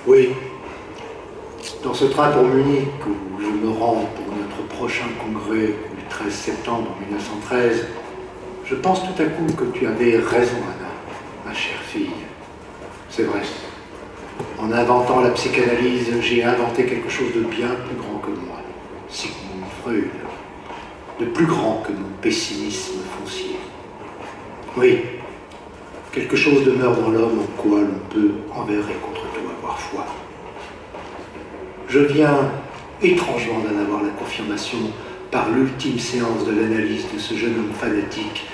Oui. Dans ce train pour Munich, où je me rends pour notre prochain congrès du 13 septembre 1913, je pense tout à coup que tu avais raison, Anna, ma chère fille. C'est vrai. En inventant la psychanalyse, j'ai inventé quelque chose de bien plus grand que moi. Sigmund Freud. De plus grand que mon pessimisme foncier. Oui. Quelque chose demeure dans l'homme en quoi l'on peut, envers et contre tout, avoir foi. Je viens étrangement d'en avoir la confirmation par l'ultime séance de l'analyse de ce jeune homme fanatique,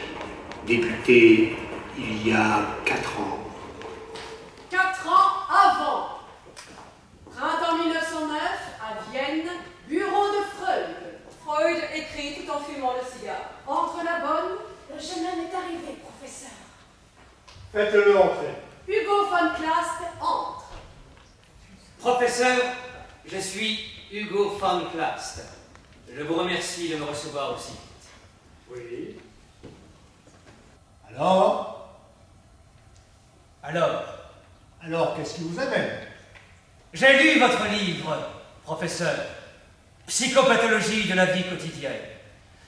débuté il y a 4 ans. 4 ans avant. Printemps 1909, à Vienne, bureau de Freud. Freud écrit tout en fumant le cigare. Entre la bonne, le jeune homme est arrivé, professeur. Faites-le entrer. Hugo von Klast entre. Professeur, je suis Hugo von Klast. Je vous remercie de me recevoir aussi vite. Oui. Alors, qu'est-ce qui vous amène? J'ai lu votre livre, professeur. Psychopathologie de la vie quotidienne.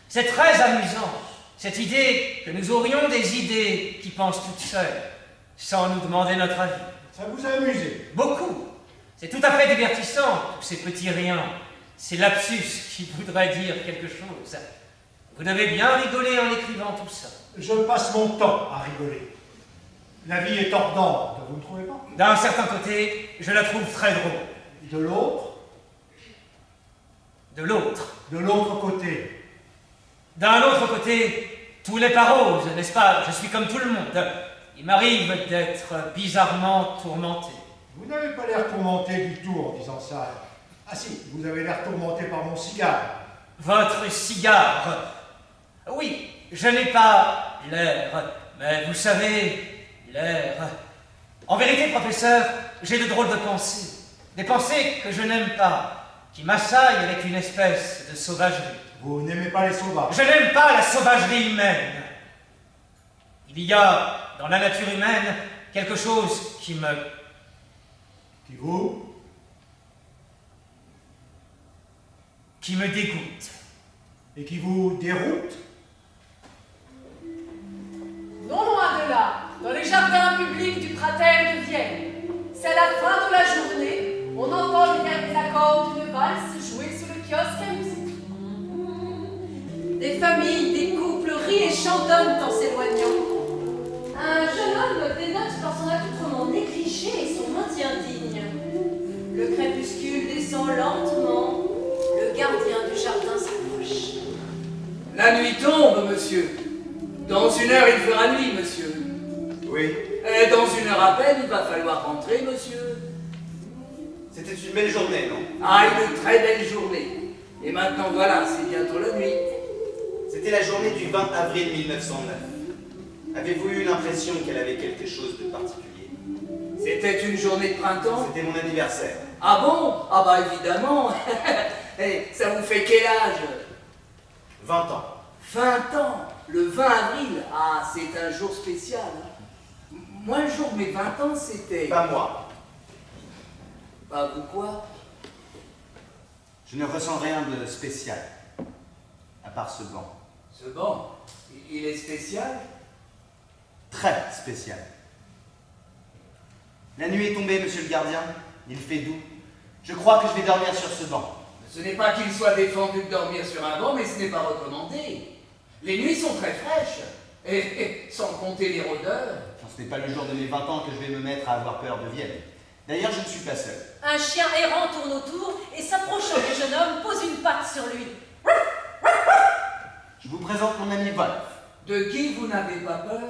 C'est très amusant, cette idée que nous aurions des idées qui pensent toutes seules, sans nous demander notre avis. Ça vous a amusé? Beaucoup. C'est tout à fait divertissant, tous ces petits riens, ces lapsus qui voudraient dire quelque chose. Vous devez bien rigoler en écrivant tout ça. Je passe mon temps à rigoler. La vie est tordante, vous ne trouvez pas? D'un certain côté, je la trouve très drôle. De l'autre? De l'autre. De l'autre côté. D'un autre côté, tout n'est pas rose, n'est-ce pas? Je suis comme tout le monde. Il m'arrive d'être bizarrement tourmenté. Vous n'avez pas l'air tourmenté du tout en disant ça. Ah si, vous avez l'air tourmenté par mon cigare. Votre cigare. Oui, je n'ai pas l'air, mais vous savez, l'air. En vérité, professeur, j'ai de drôles de pensées. Des pensées que je n'aime pas, qui m'assaillent avec une espèce de sauvagerie. Vous n'aimez pas les sauvages? Je n'aime pas la sauvagerie humaine. Il y a dans la nature humaine quelque chose qui me... Qui vous? qui me dégoûte. Et qui vous déroute? Non loin de là, dans les jardins publics du Prater de Vienne. C'est la fin de la journée, on entend les derniers accords d'une valse jouée sous le kiosque à musique. Des familles, des couples rient et chantonnent en s'éloignant. Un jeune homme dénote par son accoutrement négligé et son maintien digne. Le crépuscule descend lentement, le gardien du jardin s'approche. La nuit tombe, monsieur. Dans 1 heure, il fera nuit, monsieur. Oui, Et dans 1 heure à peine, il va falloir rentrer, monsieur. c'était une belle journée, non? Ah, une très belle journée. Et maintenant, voilà, c'est bientôt la nuit. C'était la journée du 20 avril 1909. Avez-vous eu l'impression qu'elle avait quelque chose de particulier? C'était une journée de printemps. C'était mon anniversaire. Ah bon? Ah bah évidemment. Et ça vous fait quel âge? 20 ans. 20 ans. Le 20 avril. Ah, c'est un jour spécial. Moi, le jour de mes 20 ans, c'était... Pas moi. Pas vous quoi? Je ne ressens rien de spécial. À part ce banc. Ce banc, il est spécial? Très spécial. La nuit est tombée, monsieur le gardien. Il fait doux. Je crois que je vais dormir sur ce banc. Ce n'est pas qu'il soit défendu de dormir sur un banc, mais ce n'est pas recommandé. Les nuits sont très fraîches, et sans compter les rôdeurs. Ce n'est pas le jour de mes 20 ans que je vais me mettre à avoir peur de Vienne. D'ailleurs, je ne suis pas seul. Un chien errant tourne autour et s'approchant du jeune homme pose une patte sur lui. Je vous présente mon ami Wolf, De qui vous n'avez pas peur?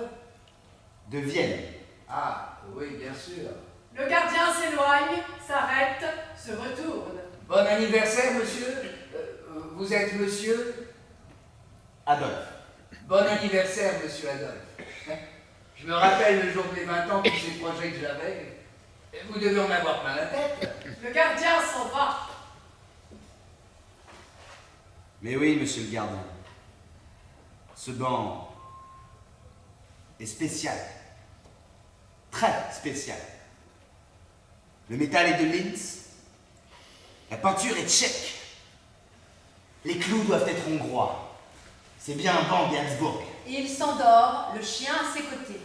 de Vienne. Ah, oui, bien sûr. Le gardien s'éloigne, s'arrête, se retourne. Bon anniversaire, monsieur. Vous êtes monsieur? Adolphe. Bon anniversaire, monsieur Adolphe. Je me rappelle le jour de mes 20 ans, tous ces projets que j'avais. Vous devez en avoir plein la tête. Le gardien s'en va. Mais oui, monsieur le gardien. Ce banc est spécial. Très spécial. Le métal est de Linz. La peinture est tchèque. Les clous doivent être hongrois. C'est bien un banc d'Habsbourg. Il s'endort, le chien à ses côtés.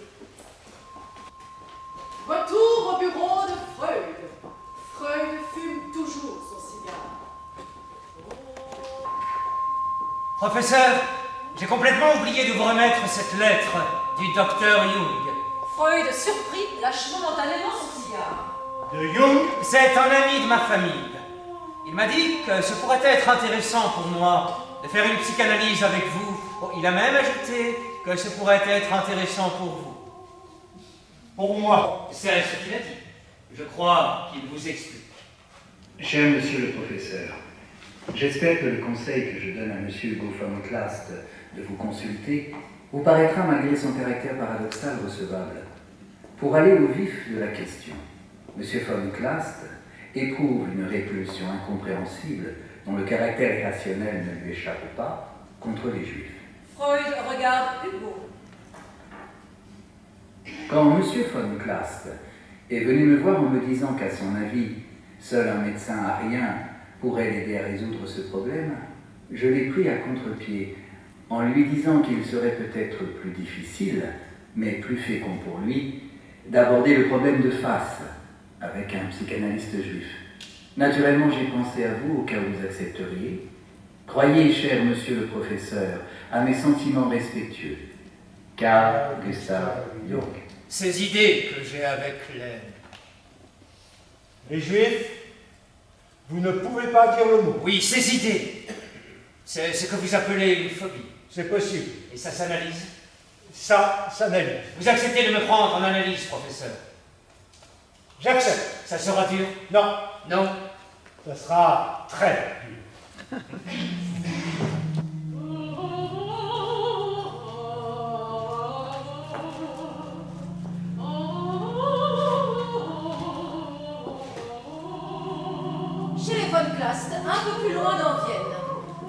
Retour au bureau de Freud. Freud fume toujours son cigare. Professeur, j'ai complètement oublié de vous remettre cette lettre du docteur Jung. Freud, surpris, lâche momentanément son cigare. De Jung? C'est un ami de ma famille. Il m'a dit que ce pourrait être intéressant pour moi de faire une psychanalyse avec vous. Bon, il a même ajouté que ce pourrait être intéressant pour vous. Pour moi. C'est ce qu'il a dit. Je crois qu'il vous explique. Cher monsieur le professeur, j'espère que le conseil que je donne à monsieur Hugo von Klast de vous consulter vous paraîtra, malgré son caractère paradoxal, recevable. Pour aller au vif de la question, monsieur von Klast éprouve une répulsion incompréhensible dont le caractère irrationnel ne lui échappe pas contre les juifs. Freud regarde Hugo. Quand monsieur von Klast est venu me voir en me disant qu'à son avis, seul un médecin arien pourrait l'aider à résoudre ce problème, je l'ai pris à contre-pied en lui disant qu'il serait peut-être plus difficile, mais plus fécond pour lui, d'aborder le problème de face avec un psychanalyste juif. Naturellement, j'ai pensé à vous au cas où vous accepteriez. Croyez, cher monsieur le professeur, à mes sentiments respectueux. Carl Gustav Jung. Ces idées que j'ai avec Les Juifs, vous ne pouvez pas dire le mot. Oui, ces idées. C'est ce que vous appelez une phobie. C'est possible. Et ça s'analyse. Ça s'analyse. Vous acceptez de me prendre en analyse, professeur. J'accepte. Ça sera dur? Non, Non. ça sera très dur. Chez les von Klast, un peu plus loin dans Vienne,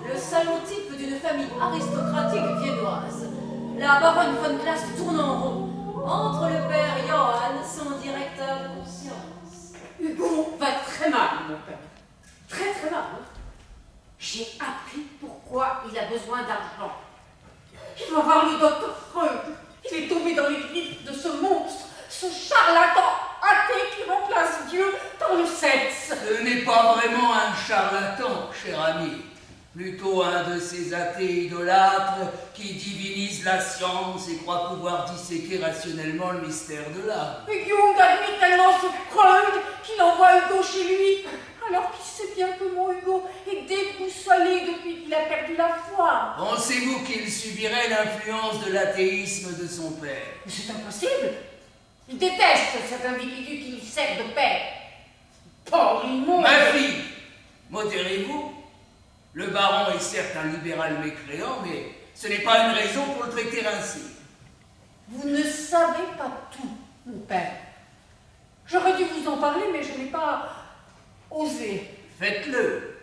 le salon type d'une famille aristocratique viennoise. La baronne von Klast tourne en rond entre le père Johann, son directeur de conscience. Hugo va très mal, mon père. Très très mal. J'ai appris pourquoi il a besoin d'argent. Il va voir le docteur Freud. Il est tombé dans les griffes de ce monstre, ce charlatan athée qui remplace Dieu dans le sexe. Ce n'est pas vraiment un charlatan, cher ami. Plutôt un de ces athées idolâtres qui divinisent la science et croient pouvoir disséquer rationnellement le mystère de l'âme. Et Jung admire tellement ce Freud qu'il envoie Hugo chez lui, alors qu'il sait bien que mon Hugo est déboussolé depuis qu'il a perdu la foi. Pensez-vous qu'il subirait l'influence de l'athéisme de son père? Mais c'est impossible. Il déteste cet individu qui lui sert de père. Pauvre immonde. Ma fille, modérez-vous. Le baron est certes un libéral mécréant, mais ce n'est pas une raison pour le traiter ainsi. Vous ne savez pas tout, mon père. J'aurais dû vous en parler, mais je n'ai pas osé. Faites-le.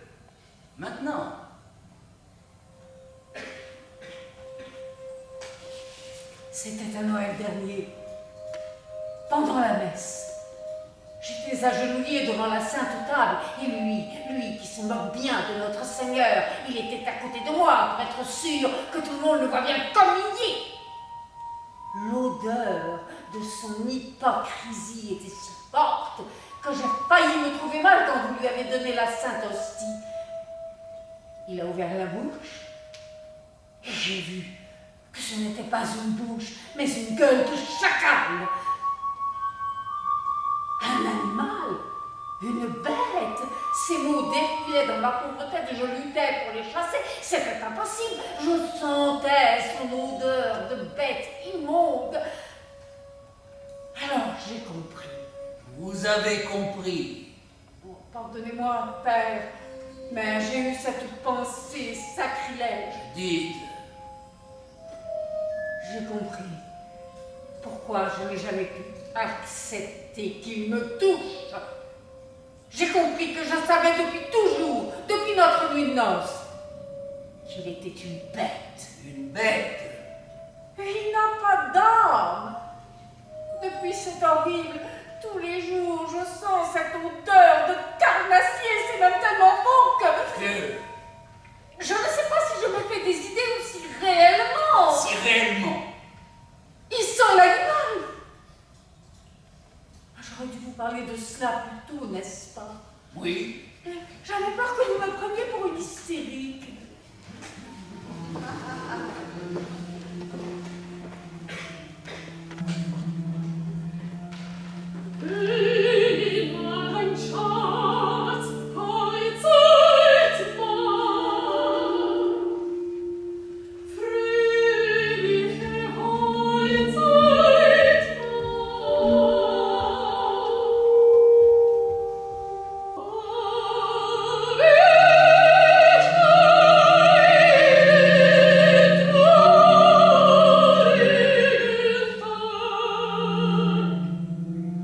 Maintenant. C'était à Noël dernier, pendant la messe. J'étais agenouillée devant la sainte table, et lui qui se moque bien de notre Seigneur, il était à côté de moi pour être sûr que tout le monde le voit bien communier. L'odeur de son hypocrisie était si forte que j'ai failli me trouver mal quand vous lui avez donné la sainte hostie. Il a ouvert la bouche, et j'ai vu que ce n'était pas une bouche, mais une gueule de chacal. Un animal, une bête. Ces mots défilaient dans ma pauvre tête et je luttais pour les chasser. C'était impossible. Je sentais son odeur de bête immonde. Alors j'ai compris. Vous avez compris. Oh, pardonnez-moi, père, mais j'ai eu cette pensée sacrilège. Dites. J'ai compris pourquoi je n'ai jamais pu accepter qu'il me touche. J'ai compris que je savais depuis toujours, depuis notre nuit de noces, qu'il était une bête. Une bête. Et il n'a pas d'âme. Depuis c'est horrible, tout Tous les jours, je sens cette odeur de carnassier, c'est même tellement bon que... Que, Je ne sais pas si je me fais des idées ou si réellement... si réellement, Il sent l'animal. J'aurais dû vous parler de cela plus tôt, n'est-ce pas? oui, J'avais peur que vous me preniez pour une hystérique.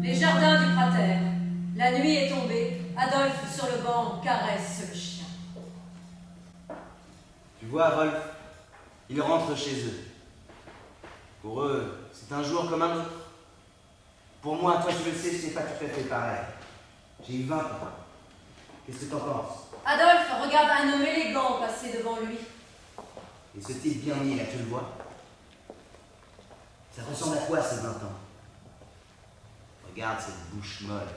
Les jardins du Prater. La nuit est tombée. Adolphe, sur le banc, caresse le chien. Tu vois, Wolf, ils rentrent chez eux. Pour eux, c'est un jour comme un autre. Pour moi, toi, tu le sais, c'est pas tout à fait pareil. J'ai eu 20 ans. Qu'est-ce que t'en penses? Adolphe regarde un homme élégant passer devant lui. Et ce type bien mis, là, tu le vois? Ça ressemble à quoi, ces 20 ans? Regarde cette bouche molle.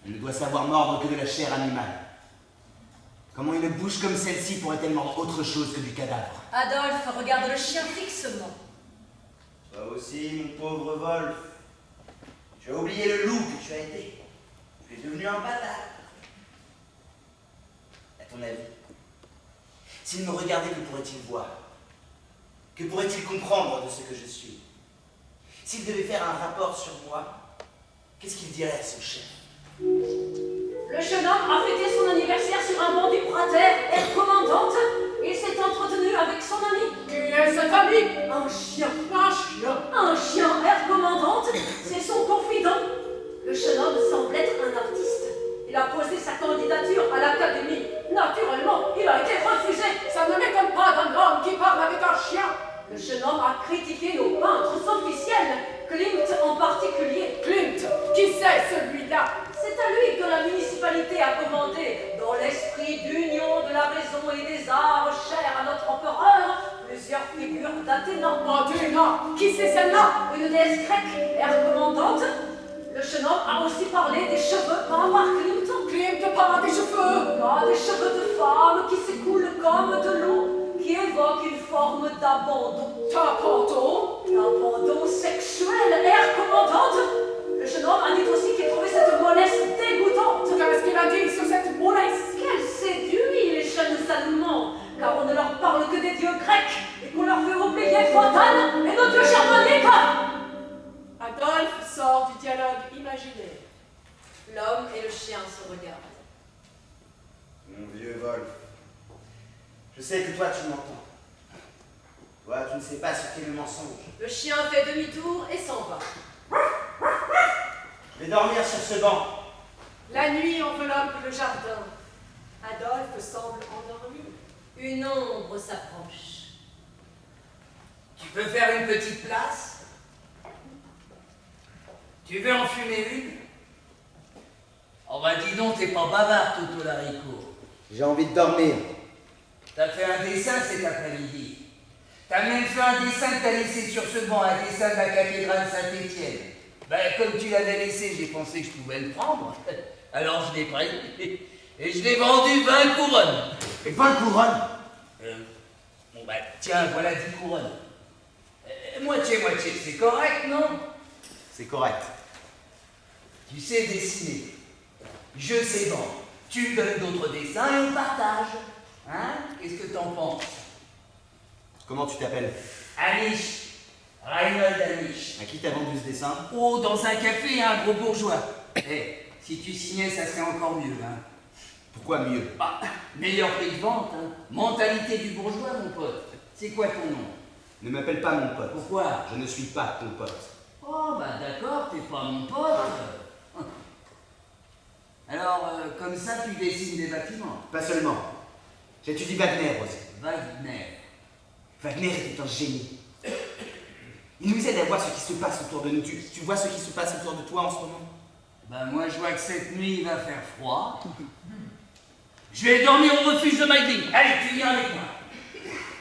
Elle ne doit savoir mordre que de la chair animale. Comment une bouche comme celle-ci pourrait-elle mordre autre chose que du cadavre? Adolphe regarde le chien fixement. Toi aussi, mon pauvre Wolf. Tu as oublié le loup que tu as été. Tu es devenu un bâtard. À ton avis, s'il me regardait, que pourrait-il voir? Que pourrait-il comprendre de ce que je suis? S'il devait faire un rapport sur moi, qu'est-ce qu'il dirait à son chef? Le jeune homme a fêté son anniversaire sur un banc du Prater, air commandante. Il s'est entretenu avec son ami. Qui est cet ami? Un chien. Un chien. Un chien, air commandante, c'est son confident. Le jeune homme semble être un artiste. Il a posé sa candidature à l'académie. Naturellement, il a été refusé. Ça ne m'étonne pas d'un homme qui parle avec un chien. Le jeune homme a critiqué nos peintres officiels, Klimt en particulier. Klimt, qui c'est celui-là? C'est à lui que la municipalité a commandé, dans l'esprit d'union de la raison et des arts chers à notre empereur, plusieurs figures d'Athéna. Athéna, qui c'est celle-là? Une déesse grecque, air commandante. Le jeune homme a aussi parlé des cheveux peints par Klimt. Klimt parle des cheveux. Pas des cheveux de femme qui s'écoulent comme de l'eau, qui évoquent une forme d'abandon. D'abandon sexuel, air commandante. Le jeune homme a dit aussi qu'il trouvait cette mollesse dégoûtante. Qu'est-ce qu'il a dit sur cette mollesse? Qu'elle séduit les jeunes Allemands, car on ne leur parle que des dieux grecs et qu'on leur fait oublier Wotan et nos dieux germaniques. Adolphe sort du dialogue imaginaire. L'homme et le chien se regardent. Mon vieux Wolf, je sais que toi tu m'entends. Toi, tu ne sais pas ce qu'est le mensonge. Le chien fait demi-tour et s'en va. Je vais dormir sur ce banc. La nuit enveloppe le jardin. Adolphe semble endormi. Une ombre s'approche. tu peux faire une petite place? Tu veux en fumer une? Oh bah dis donc, t'es pas bavard, Toto Larico. J'ai envie de dormir. T'as fait un dessin cet après-midi. T'as même fait un dessin que t'as laissé sur ce banc, un dessin de la cathédrale Saint-Étienne. Ben, comme tu l'avais laissé, j'ai pensé que je pouvais le prendre. Alors je l'ai pris et je l'ai vendu 20 couronnes. Et 20 couronnes? Bon ben, tiens, voilà 10 couronnes. Moitié-moitié, c'est correct, non? C'est correct. Tu sais dessiner. Je sais vendre. Tu donnes d'autres dessins et on partage. Hein? Qu'est-ce que t'en penses? Comment tu t'appelles? Anish. Reinhold Anish. À qui t'as vendu ce dessin? Oh, dans un café, un gros bourgeois. Si tu signais, ça serait encore mieux, hein. Pourquoi mieux? Ah, meilleur prix de vente, hein. Mentalité du bourgeois, mon pote. C'est quoi ton nom? Ne m'appelle pas mon pote. Pourquoi? Je ne suis pas ton pote. Oh, bah d'accord, t'es pas mon pote. Alors, comme ça, tu dessines des bâtiments. Pas seulement. J'étudie Wagner aussi. Wagner. Wagner était un génie. Il nous aide à voir ce qui se passe autour de nous. Tu vois ce qui se passe autour de toi en ce moment? Ben moi je vois que cette nuit il va faire froid. Je vais dormir au refuge de Maïding. Allez, tu viens avec moi.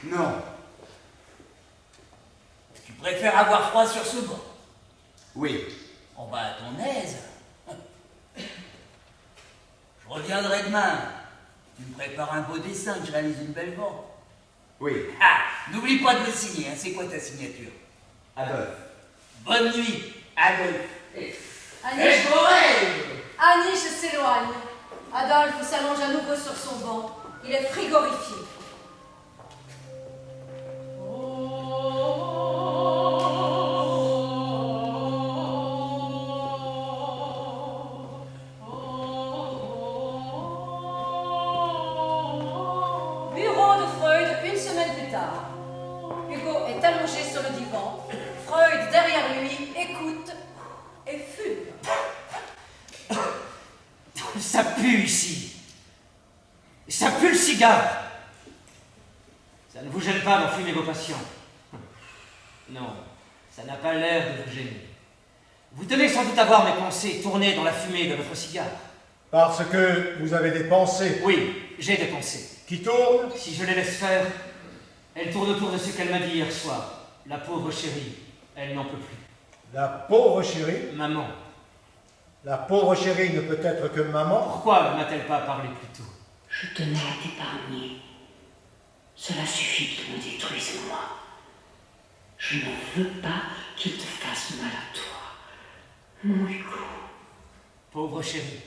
Non. Tu préfères avoir froid sur ce banc? Oui. On va à ton aise. Je reviendrai demain. Tu me prépares un beau dessin, que je réalise une belle vente. Oui. Ah, n'oublie pas de le signer, hein. C'est quoi ta signature? Adolphe. Bonne nuit, Adolphe. Aniche, rêve. Aniche s'éloigne. Adolphe s'allonge à nouveau sur son banc. Il est frigorifié. Bureau de Freud, une semaine plus tard. Hugo est allongé sur le divan. Freud, derrière lui, écoute et fume. Ça pue ici. Ça pue le cigare. Ça ne vous gêne pas d'en fumer vos patients? Non, ça n'a pas l'air de vous gêner. Vous devez sans doute avoir mes pensées tournées dans la fumée de votre cigare. Parce que vous avez des pensées Oui, j'ai des pensées. qui tournent. Si je les laisse faire, elles tournent autour de ce qu'elle m'a dit hier soir. La pauvre chérie, elle n'en peut plus. La pauvre chérie. Maman, La pauvre chérie ne peut être que maman. pourquoi ne m'a-t-elle pas parlé plus tôt? Je tenais à t'épargner. Cela suffit qu'il me détruise moi. Je ne veux pas qu'il te fasse mal à toi. Mon Hugo. Pauvre chérie,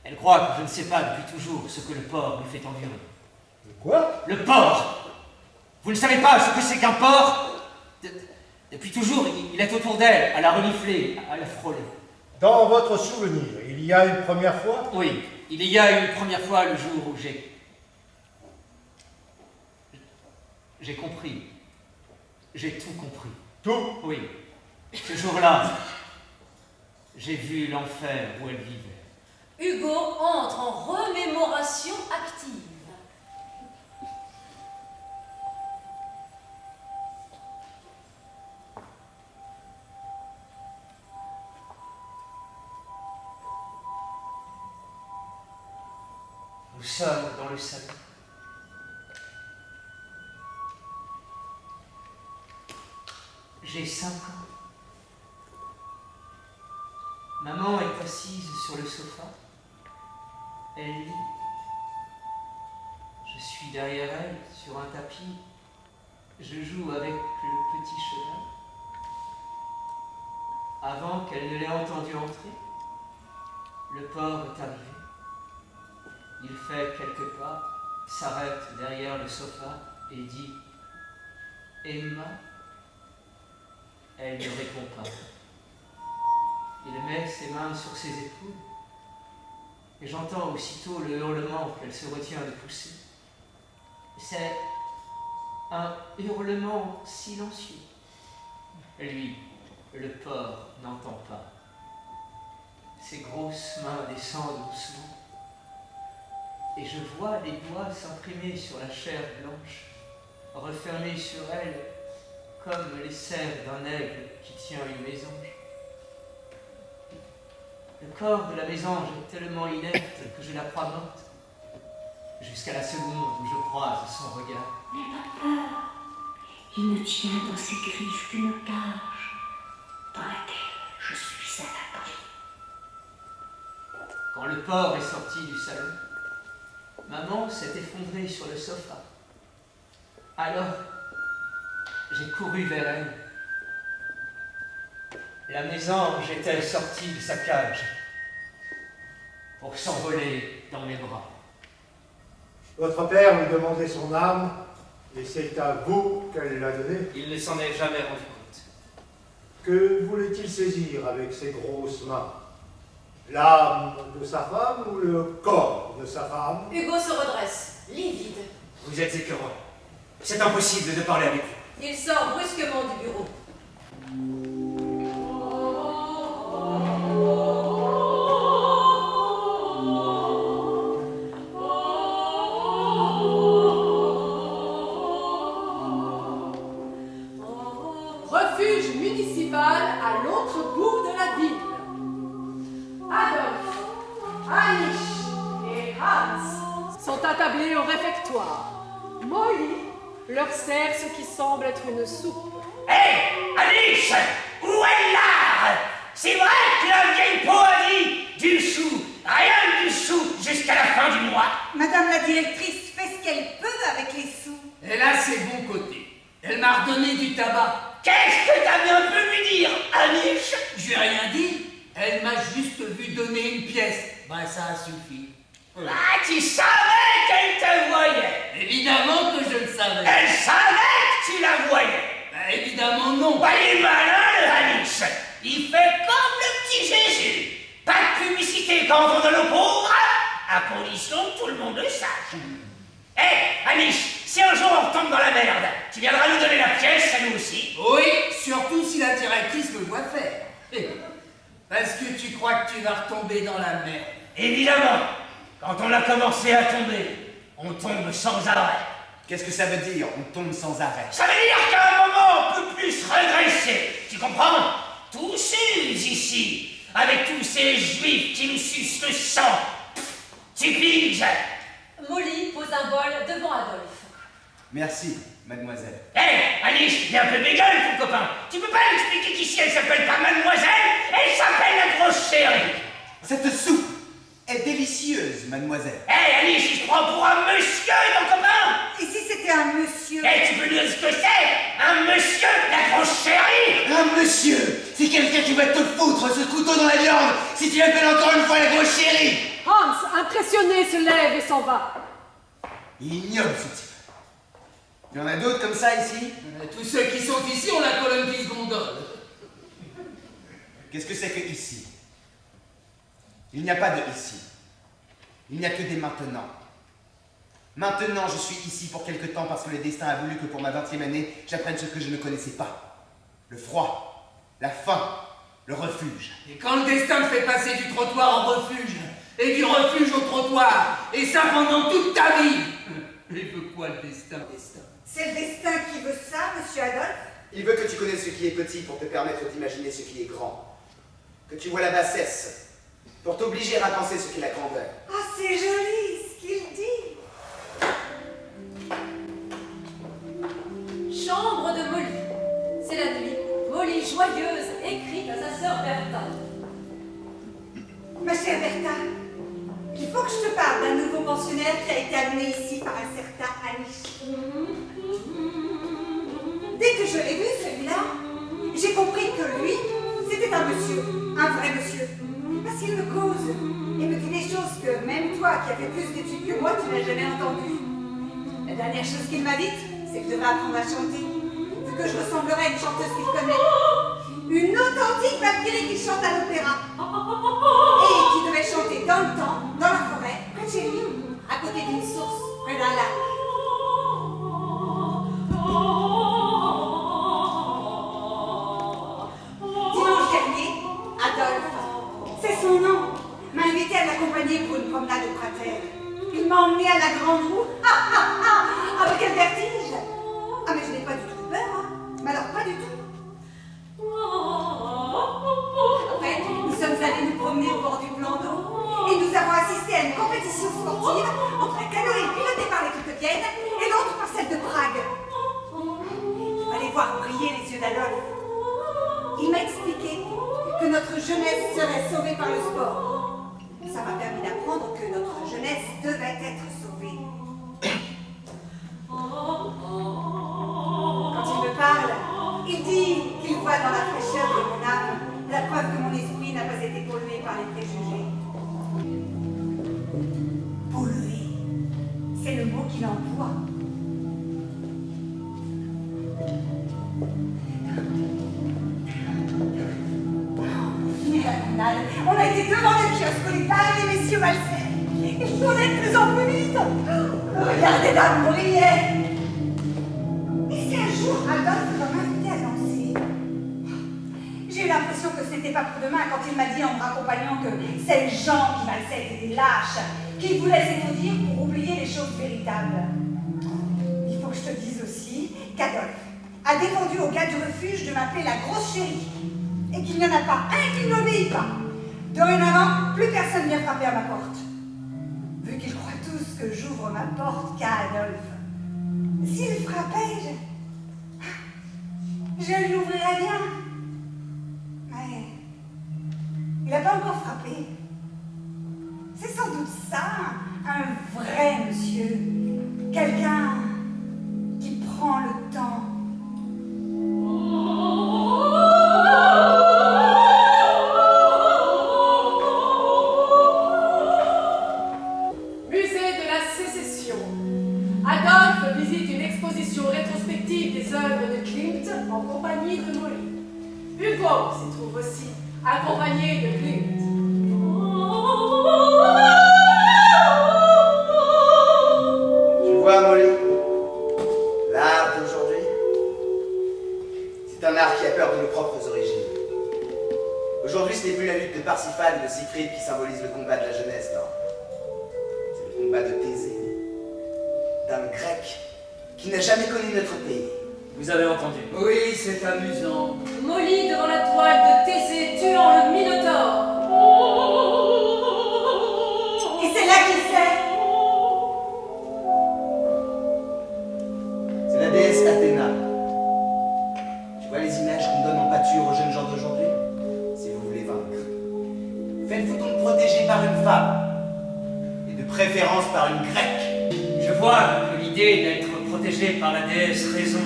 elle croit que je ne sais pas depuis toujours ce que le porc lui fait endurer. Quoi? Le porc! Vous ne savez pas ce que c'est qu'un porc? Depuis toujours, il est autour d'elle, à la renifler, à la frôler. Dans votre souvenir, il y a une première fois? Oui, il y a une première fois le jour où j'ai compris. J'ai tout compris. Tout? Oui. Ce jour-là, j'ai vu l'enfer où elle vivait. Hugo entre en remémoration active. Nous sommes dans le salon. J'ai 5 ans. Maman est assise sur le sofa. Elle lit. Je suis derrière elle, sur un tapis. Je joue avec le petit cheval. Avant qu'elle ne l'ait entendu entrer, le porc est arrivé. Il fait quelques pas, s'arrête derrière le sofa et dit « Emma ?» Elle ne répond pas. Il met ses mains sur ses épaules et j'entends aussitôt le hurlement qu'elle se retient de pousser. C'est un hurlement silencieux. Lui, le porc, n'entend pas. Ses grosses mains descendent doucement et je vois les doigts s'imprimer sur la chair blanche, refermer sur elle comme les serres d'un aigle qui tient une mésange. Le corps de la mésange est tellement inerte que je la crois morte, jusqu'à la seconde où je croise son regard. N'aie pas peur. Il ne tient dans ses griffes qu'une cage dans laquelle je suis à l'abri. Quand le porc est sorti du salon, maman s'est effondrée sur le sofa. Alors, j'ai couru vers elle. La mésange était sortie de sa cage pour s'envoler dans mes bras. Votre père lui demandait son âme, et c'est à vous qu'elle l'a donnée. Il ne s'en est jamais rendu compte. Que voulait-il saisir avec ses grosses mains? L'âme de sa femme ou le corps de sa femme? Hugo se redresse, livide. Vous êtes écœurant. C'est impossible de parler avec vous. Il sort brusquement du bureau. refuge municipal à l'autre bout de la ville. Adolphe, Anish et Hans sont attablés au réfectoire. Molly leur sert ce qui semble être une soupe. Hé, Anish, où est l'art? C'est vrai que la vieille peau a dit du sou, rien du sou jusqu'à la fin du mois. Madame la directrice fait ce qu'elle peut avec les sous. Elle a ses bons côtés. Elle m'a redonné du tabac. Qu'est-ce que t'as bien pu lui dire, Anish? Je lui ai rien dit. Elle m'a juste vu donner une pièce. Ben ça a suffi. Ah, tu savais qu'elle te voyait. Évidemment que je le savais. Elle savait que tu la voyais. Ben évidemment non. Bah, il est malin, le Anish. Il fait comme le petit Jésus. Pas de publicité quand on donne aux pauvres, à condition que tout le monde le sache. Hé, Anish, si un jour on retombe dans la merde, tu viendras nous donner la pièce, à nous aussi. Oui, surtout si la directrice me voit faire. Parce que tu crois que tu vas retomber dans la merde. Évidemment, quand on a commencé à tomber, on tombe sans arrêt. Qu'est-ce que ça veut dire, on tombe sans arrêt? Ça veut dire qu'à un moment, on peut plus regresser. Tu comprends? Tous s'use ici, avec tous ces juifs qui nous sucent le sang. Tu piges? Molly pose un bol devant Adolphe. Merci, mademoiselle. Hé, Anish, viens un peu bégueule, ton copain. Tu peux pas m'expliquer qu'ici elle s'appelle pas mademoiselle, elle s'appelle la grosse chérie. Cette soupe est délicieuse, mademoiselle. Hé, Anish, il se prend pour un monsieur, ton copain. Et si c'était un monsieur? Hé, tu peux lui dire ce que c'est? Un monsieur, la grosse chérie. Un monsieur, c'est quelqu'un qui va te foutre ce couteau dans la viande si tu l'appelles encore une fois la grosse chérie. Hans, impressionné, se lève et s'en va. Il est ignoble, ce type. Il y en a d'autres comme ça ici? Tous ceux qui sont ici ont la colonne qui se gondole. Qu'est-ce que c'est que ici? Il n'y a pas de ici. Il n'y a que des maintenant. Maintenant, je suis ici pour quelque temps parce que le destin a voulu que pour ma 20e année, j'apprenne ce que je ne connaissais pas. Le froid, la faim, le refuge. Et quand le destin te fait passer du trottoir en refuge, et du refuge au trottoir, et ça pendant toute ta vie, il veut quoi le destin? C'est le destin qui veut ça, monsieur Adolphe? Il veut que tu connaisses ce qui est petit pour te permettre d'imaginer ce qui est grand. Que tu vois la bassesse pour t'obliger à penser ce qu'est la grandeur. Ah, c'est joli ce qu'il dit. Chambre de Molly. C'est la nuit. Molly, joyeuse, écrit à sa sœur Bertha. Ma chère Bertha, il faut que je te parle d'un nouveau pensionnaire qui a été amené ici par un certain Anish. Dès que je l'ai vu, celui-là, j'ai compris que lui, c'était un monsieur, un vrai monsieur. Parce qu'il me cause et me dit des choses que même toi, qui as fait plus d'études que moi, tu n'as jamais entendues. La dernière chose qu'il m'a dite, c'est que je devrais apprendre à chanter, vu que je ressemblerais à une chanteuse qu'il connaît. Une authentique Valkyrie qui chante à l'opéra. Et qui devait chanter dans le temps, dans la forêt, près de chez lui, à côté d'une source, près d'un lac. Dimanche dernier, Adolphe, c'est son nom, m'a invité à l'accompagner pour une promenade au Prater. Il m'a emmené à la grande roue. Ah, mais quel vertige! Ah, mais je n'ai pas du tout peur, hein. Mais alors, pas du tout. Après, nous sommes allés nous promener au bord du plan d'eau et nous avons assisté à une compétition sportive entre un canoë piloté par l'équipe de Vienne et l'autre par celle de Prague. Il fallait voir briller les yeux d'Adolphe. Il m'a expliqué que notre jeunesse serait sauvée par le sport. Ça m'a permis d'apprendre que notre jeunesse devait être sauvée. Quand il me parle, il dit qu'il voit dans la fraîcheur de mon âme la preuve que mon esprit n'a pas été pollué par les préjugés. Pollué, c'est le mot qu'il emploie. On a été devant le kiosque où les dames et les messieurs valsaient. Ils tournaient de plus en plus vite. Regardez, dames brillaient. Et si un jour Adolphe va m'inviter à danser, j'ai eu l'impression que ce n'était pas pour demain quand il m'a dit en me raccompagnant que ces gens qui valsaient étaient des lâches, qu'ils voulaient s'étourdir pour oublier les choses véritables. Il faut que je te dise aussi qu'Adolphe a défendu au gars du refuge de m'appeler la grosse chérie. Et qu'il n'y en a pas un qui n'obéit pas. Dorénavant, plus personne vient frapper à ma porte. Vu qu'ils croient tous que j'ouvre ma porte qu'à Adolphe. S'il frappait, je lui ouvrirais bien. Mais il n'a pas encore frappé. C'est sans doute ça, un vrai monsieur. Quelqu'un qui prend le temps. Musée de la Sécession. Adolphe visite une exposition rétrospective des œuvres de Klimt en compagnie de Molly. Hugo s'y trouve aussi, accompagné de Klimt. Tu vois, Molly, l'art d'aujourd'hui, c'est un art qui a peur de nos propres origines. Aujourd'hui, ce n'est plus la lutte de Parsifal et de Siegfried qui symbolise le combat de la jeunesse, non. C'est le combat de Thésée, d'un grec qui n'a jamais connu notre pays. Vous avez entendu? Oui, c'est amusant. Molly devant la toile de Thésée tuant le Minotaure. Et c'est là qu'il sait. C'est la déesse Athéna. Tu vois les images qu'on donne en pâture aux jeunes gens d'aujourd'hui? Si vous voulez vaincre, faites-vous donc protéger par une femme, et de préférence par une grecque. Je vois que l'idée d'être protégé par la déesse raison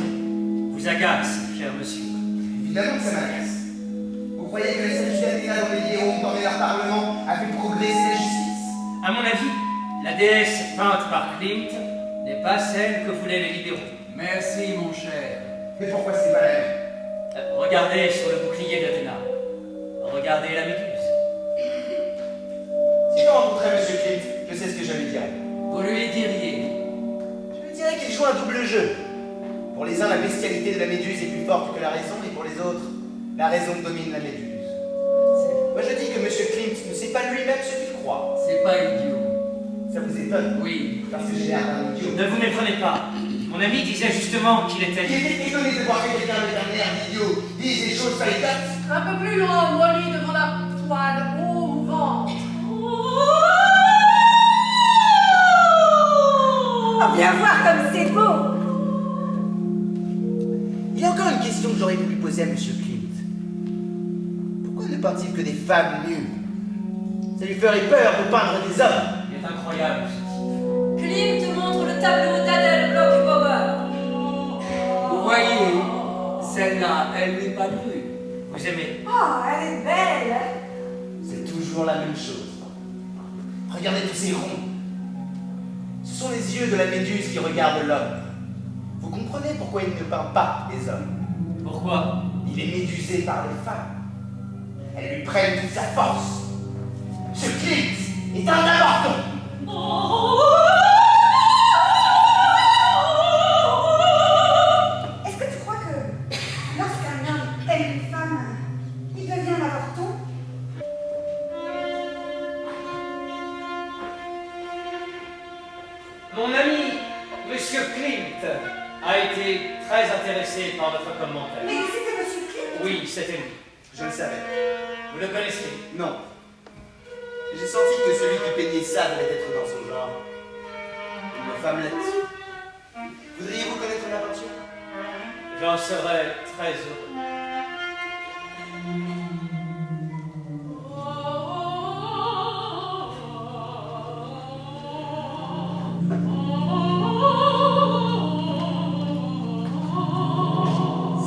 vous agace, cher monsieur. Évidemment que ça m'agace. Vous croyez que le statut d'Athéna dans les héros dans leur parlement a fait progresser la justice? À mon avis, la déesse peinte par Klimt n'est pas celle que voulaient les libéraux. Merci, mon cher. Mais pourquoi c'est pas la même? Regardez sur le bouclier d'Athéna. Regardez la méduse. Si je rencontrais Monsieur Klimt, je sais ce que je lui dirais. Vous lui diriez. Je lui dirais qu'il joue un double jeu. Pour les uns, la bestialité de la méduse est plus forte que la raison, et pour les autres, la raison domine la méduse. Moi je dis que Monsieur Klimt ne sait pas lui-même ce qu'il croit. C'est pas idiot. Ça vous étonne? Oui. Parce que j'ai l'air d'un idiot. Ne vous méprenez pas. Mon ami disait justement qu'il était... Il était étonné de voir que quelqu'un avec un air d'idiot dise des choses paillettes. Un peu plus loin, Molly devant la toile mouvante. Oh, viens voir comme c'est beau. Il y a encore une question que j'aurais voulu poser à Monsieur Klimt. Pourquoi ne peint-il que des femmes nues? Ça lui ferait peur de peindre des hommes. Il est incroyable. Klimt montre le tableau d'Adèle Bloch-Bauer. Vous voyez, celle-là, elle n'est pas nue. Vous aimez? Oh, elle est belle. C'est toujours la même chose. Regardez tous ces ronds. Ce sont les yeux de la méduse qui regardent l'homme. Vous comprenez pourquoi il ne peint pas les hommes? Pourquoi? Il est médusé par les femmes. Elles lui prennent toute sa force. Ce Klimt est un avorton. Est-ce que tu crois que lorsqu'un homme aime une femme, il devient un avorton? Mon ami, Monsieur Klimt, a été très intéressé par votre commentaire. Mais c'était Monsieur Klimt. Oui, c'était lui. Je le savais. Vous le connaissez? Non. J'ai senti que celui qui peignait ça devait être dans son genre. Une femmelette. Voudriez-vous connaître la peinture? J'en serais très heureux.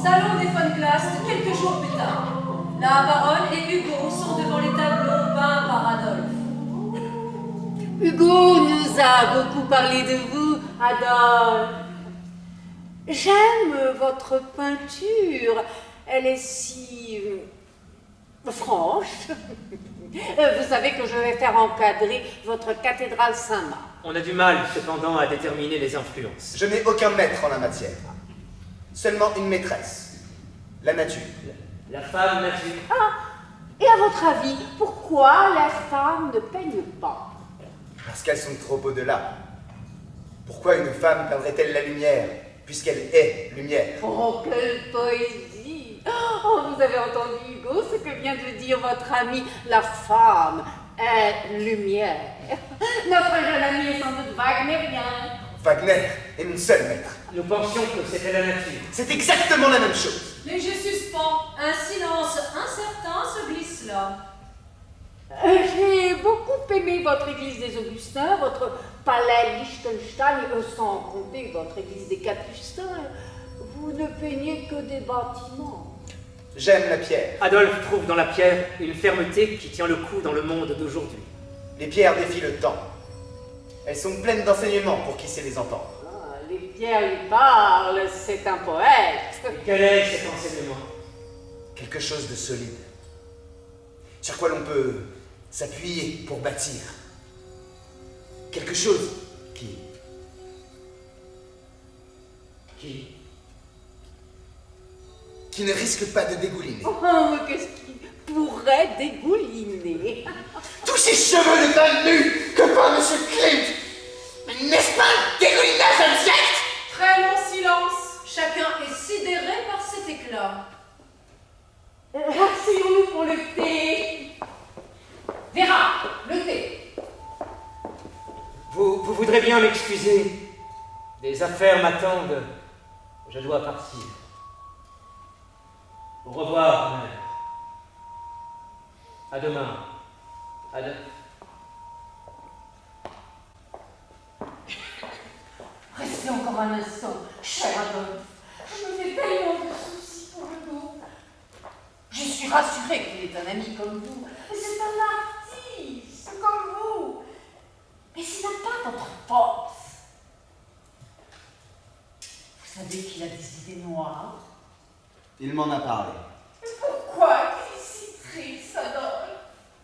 Salon des Von Clast, quelques jours plus tard. La baronne et Hugo sont devant les tableaux peints par Adolphe. Hugo nous a beaucoup parlé de vous, Adolphe. J'aime votre peinture. Elle est si franche. Vous savez que je vais faire encadrer votre cathédrale Saint-Marc. On a du mal, cependant, à déterminer les influences. Je n'ai aucun maître en la matière. Seulement une maîtresse. La nature. La femme nature. Ah, et à votre avis, pourquoi les femmes ne peignent pas? Parce qu'elles sont trop au-delà. Pourquoi une femme peindrait-elle la lumière, puisqu'elle est lumière. Oh, quelle poésie! Oh, vous avez entendu, Hugo, ce que vient de dire votre ami? La femme est lumière. Notre jeune ami est sans doute wagnerien. Wagner est mon seul maître. Nous pensions que c'était la nature. C'est exactement la même chose. Léger suspens, un silence incertain se glisse là. J'ai beaucoup aimé votre église des Augustins, votre palais Liechtenstein, sans compter votre église des Capucins. Vous ne peignez que des bâtiments. J'aime la pierre. Adolphe trouve dans la pierre une fermeté qui tient le coup dans le monde d'aujourd'hui. Les pierres défient le temps. Elles sont pleines d'enseignements pour qui sait les entendre. Ah, les pierres lui parlent, c'est un poète. Et quel est cet enseignement? Quelque chose de solide, sur quoi l'on peut s'appuyer pour bâtir. Quelque chose qui ne risque pas de dégouliner. Oh, mais qu'est-ce qui pourrait dégouliner? Tous ces cheveux de femme nue que peint M. Klimt, n'est-ce pas un dégoulinage abject? Très long silence, chacun est sidéré par cet éclat. Asseyons-nous pour le thé. Vera, le thé. Vous voudrez bien m'excuser. Des affaires m'attendent. Je dois partir. Au revoir, mère. À demain. Restez encore un instant, cher Adolphe. Je me fais tellement de soucis pour le dos. Je suis rassurée qu'il est un ami comme vous. Mais c'est un artiste comme vous. Mais il n'a pas votre force. Vous savez qu'il a des idées noires. Il m'en a parlé. Mais pourquoi est-il si triste, Adolphe?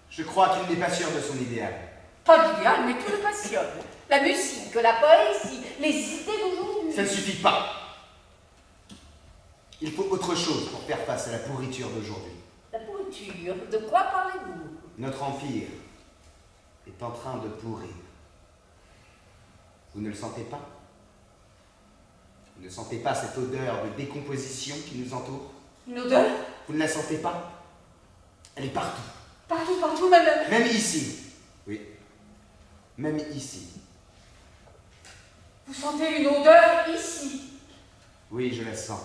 Je crois qu'il n'est pas sûr de son idéal. Pas l'idéal, mais tout le passionne. La musique, la poésie, les idées d'aujourd'hui. Ça ne suffit pas. Il faut autre chose pour faire face à la pourriture d'aujourd'hui. La pourriture, de quoi parlez-vous? Notre empire est en train de pourrir. Vous ne le sentez pas? Vous ne sentez pas cette odeur de décomposition qui nous entoure? Une odeur? Vous ne la sentez pas? Elle est partout. Partout, partout, madame. Même ici. Oui. Même ici. Vous sentez une odeur ici? Oui, je la sens.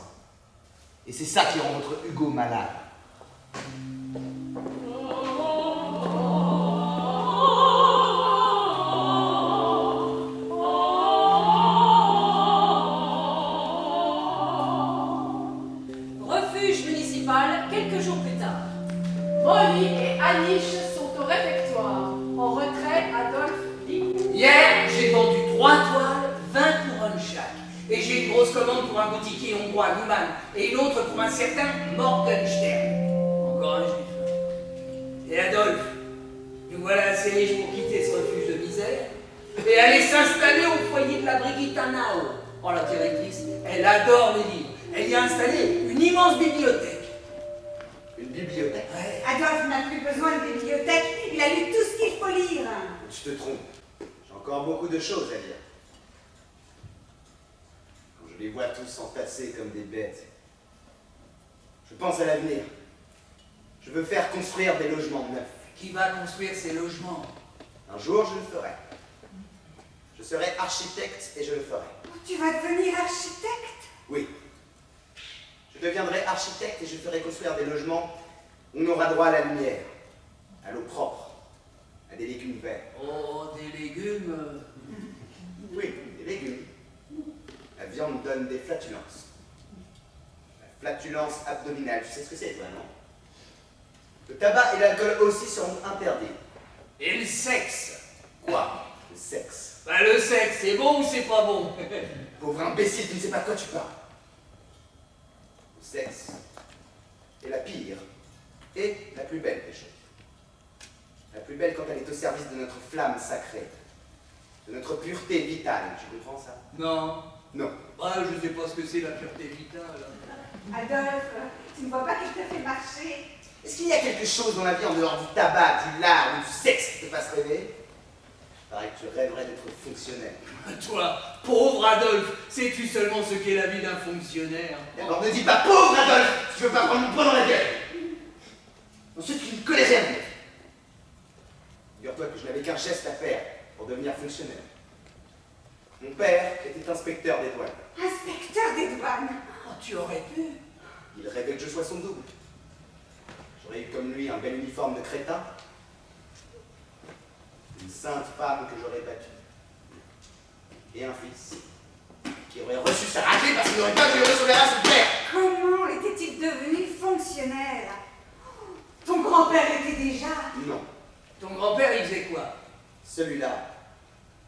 Et c'est ça qui rend votre Hugo malade. Refuge municipal, quelques jours plus tard. Molly et Anish sont au réfectoire. En retrait, Adolphe dit: Hier, j'ai vendu 3 toiles, 20 couronnes chaque. Et j'ai une grosse commande pour un boutiquier hongrois, Newman, et une autre pour un certain Morgenstern. Encore un juif. Et Adolphe, nous voilà assez riches pour quitter ce refuge de misère et aller s'installer au foyer de la Brigitte Nao. Oh, la directrice, elle adore les livres. Elle y a installé une immense bibliothèque. Une bibliothèque? Ouais. Adolphe n'a plus besoin de bibliothèque, il a lu tout ce qu'il faut lire. Tu te trompes. J'ai encore beaucoup de choses à lire. Quand je les vois tous s'entasser comme des bêtes, je pense à l'avenir. Je veux faire construire des logements neufs. Qui va construire ces logements? Un jour, je le ferai. Je serai architecte et je le ferai. Tu vas devenir architecte? Oui. Je deviendrai architecte et je ferai construire des logements où on aura droit à la lumière, à l'eau propre, à des légumes verts. Oh, des légumes. Oui, des légumes. La viande donne des flatulences. La flatulence abdominale, tu sais ce que c'est, toi, non? Le tabac et l'alcool aussi seront interdits. Et le sexe? Quoi? Le sexe. Bah, le sexe, c'est bon ou c'est pas bon? Pauvre imbécile, tu ne sais pas de quoi tu parles. Le sexe est la pire et la plus belle des choses. La plus belle quand elle est au service de notre flamme sacrée, de notre pureté vitale. Tu comprends ça? Non. Non. Bah, je sais pas ce que c'est la pureté vitale. Adolphe, tu ne vois pas qu'il te fait marcher? Est-ce qu'il y a quelque chose dans la vie en dehors du tabac, du lard ou du sexe qui te fasse rêver? Paraît que tu rêverais d'être fonctionnaire. Toi, pauvre Adolphe, sais-tu seulement ce qu'est la vie d'un fonctionnaire? Alors ne dis pas pauvre Adolphe, tu veux pas prendre mon poing dans la gueule. Ensuite, tu ne connais rien. Figure-toi que je n'avais qu'un geste à faire pour devenir fonctionnaire. Mon père était inspecteur des douanes. Inspecteur des douanes. Oh, tu aurais pu. Il rêvait que je sois son double. J'aurais eu comme lui un bel uniforme de crétin. Une sainte femme que j'aurais battue. Et un fils qui aurait reçu sa raclée parce qu'il n'aurait pas violé son à son père. Comment était-il devenu fonctionnaire? Ton grand-père était déjà... Non, Ton grand-père, il faisait quoi? celui-là,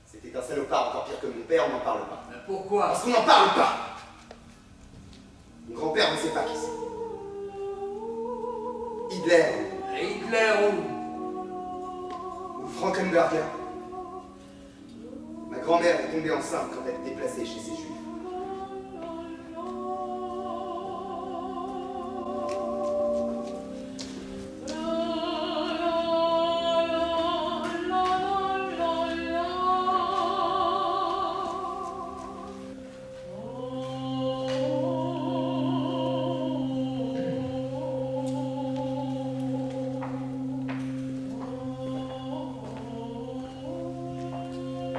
c'était un salopard encore pire que mon père, on n'en parle pas. Pourquoi? Parce qu'on n'en parle pas. Mon grand-père ne sait pas qui c'est. Hitler Hitler ou Frankenberger. Ma grand-mère est tombée enceinte quand elle est déplacée chez ses juifs.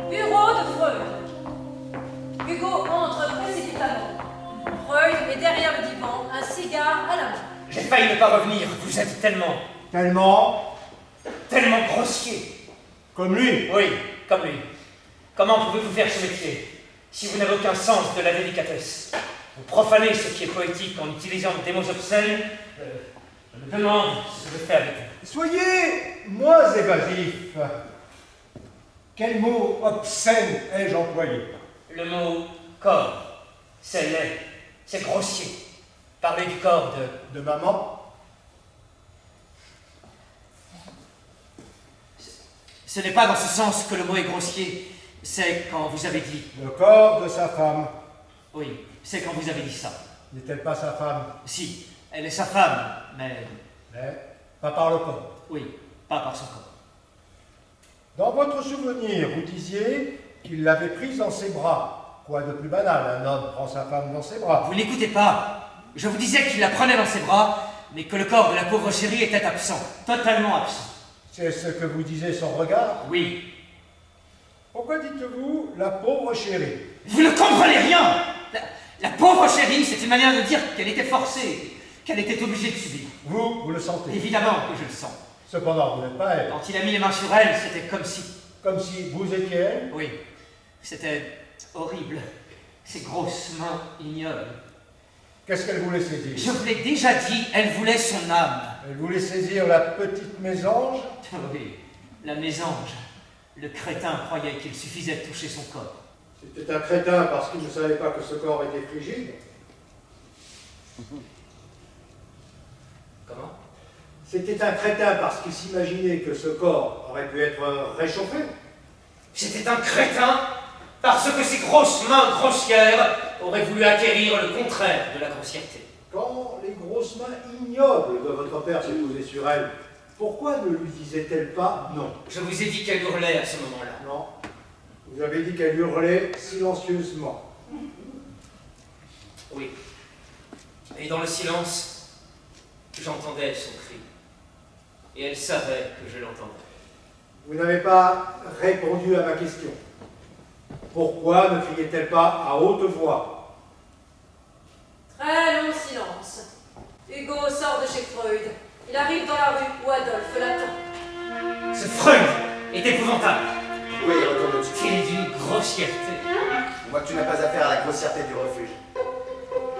Bureau de Freud. Hugo entre précipitamment. Freud est derrière le divan, un cigare à la main. J'ai failli ne pas revenir. Vous êtes tellement grossier. Comme lui. Oui, comme lui. Comment pouvez-vous faire ce métier si vous n'avez aucun sens de la délicatesse? Vous profanez ce qui est poétique en utilisant des mots obscènes. Je me demande ce que je fais avec vous. Soyez moins évasif. Quel mot obscène ai-je employé? Le mot corps, c'est laid, c'est grossier. Parler du corps De maman? Ce n'est pas dans ce sens que le mot est grossier, c'est quand vous avez dit. Le corps de sa femme. Oui, c'est quand vous avez dit ça. N'est-elle pas sa femme? Si, elle est sa femme, mais Mais pas par le corps. oui, pas par son corps. Dans votre souvenir, vous disiez qu'il l'avait prise dans ses bras. Quoi de plus banal, un homme prend sa femme dans ses bras. Vous n'écoutez pas. Je vous disais qu'il la prenait dans ses bras, mais que le corps de la pauvre chérie était absent, totalement absent. C'est ce que vous disait son regard? Oui. Pourquoi dites-vous la pauvre chérie? Vous ne comprenez rien. La pauvre chérie, c'est une manière de dire qu'elle était forcée, qu'elle était obligée de subir. Vous le sentez. Évidemment que je le sens. Cependant, vous n'êtes pas elle. Quand il a mis les mains sur elle, c'était comme si... Comme si vous étiez elle. Oui, c'était horrible. Ces grosses mains ignobles. Qu'est-ce qu'elle voulait saisir? Je vous l'ai déjà dit, elle voulait son âme. Elle voulait saisir la petite mésange? Oui, la mésange. Le crétin croyait qu'il suffisait de toucher son corps. C'était un crétin parce qu'il ne savait pas que ce corps était frigide. Comment? C'était un crétin parce qu'il s'imaginait que ce corps aurait pu être réchauffé. C'était un crétin parce que ses grosses mains grossières auraient voulu acquérir le contraire de la grossièreté. Quand les grosses mains ignobles de votre père s'est posées sur elle, pourquoi ne lui disait-elle pas non? Je vous ai dit qu'elle hurlait à ce moment-là. Non. Vous avez dit qu'elle hurlait silencieusement. Oui. Et dans le silence, j'entendais son cri. Et elle savait que je l'entendais. Vous n'avez pas répondu à ma question. Pourquoi ne criait-elle pas à haute voix? Très long silence. Hugo sort de chez Freud. Il arrive dans la rue où Adolphe l'attend. Ce Freud est épouvantable. Oui, retourne-tu. Il est d'une grossièreté. On voit que tu n'as pas affaire à la grossièreté du refuge.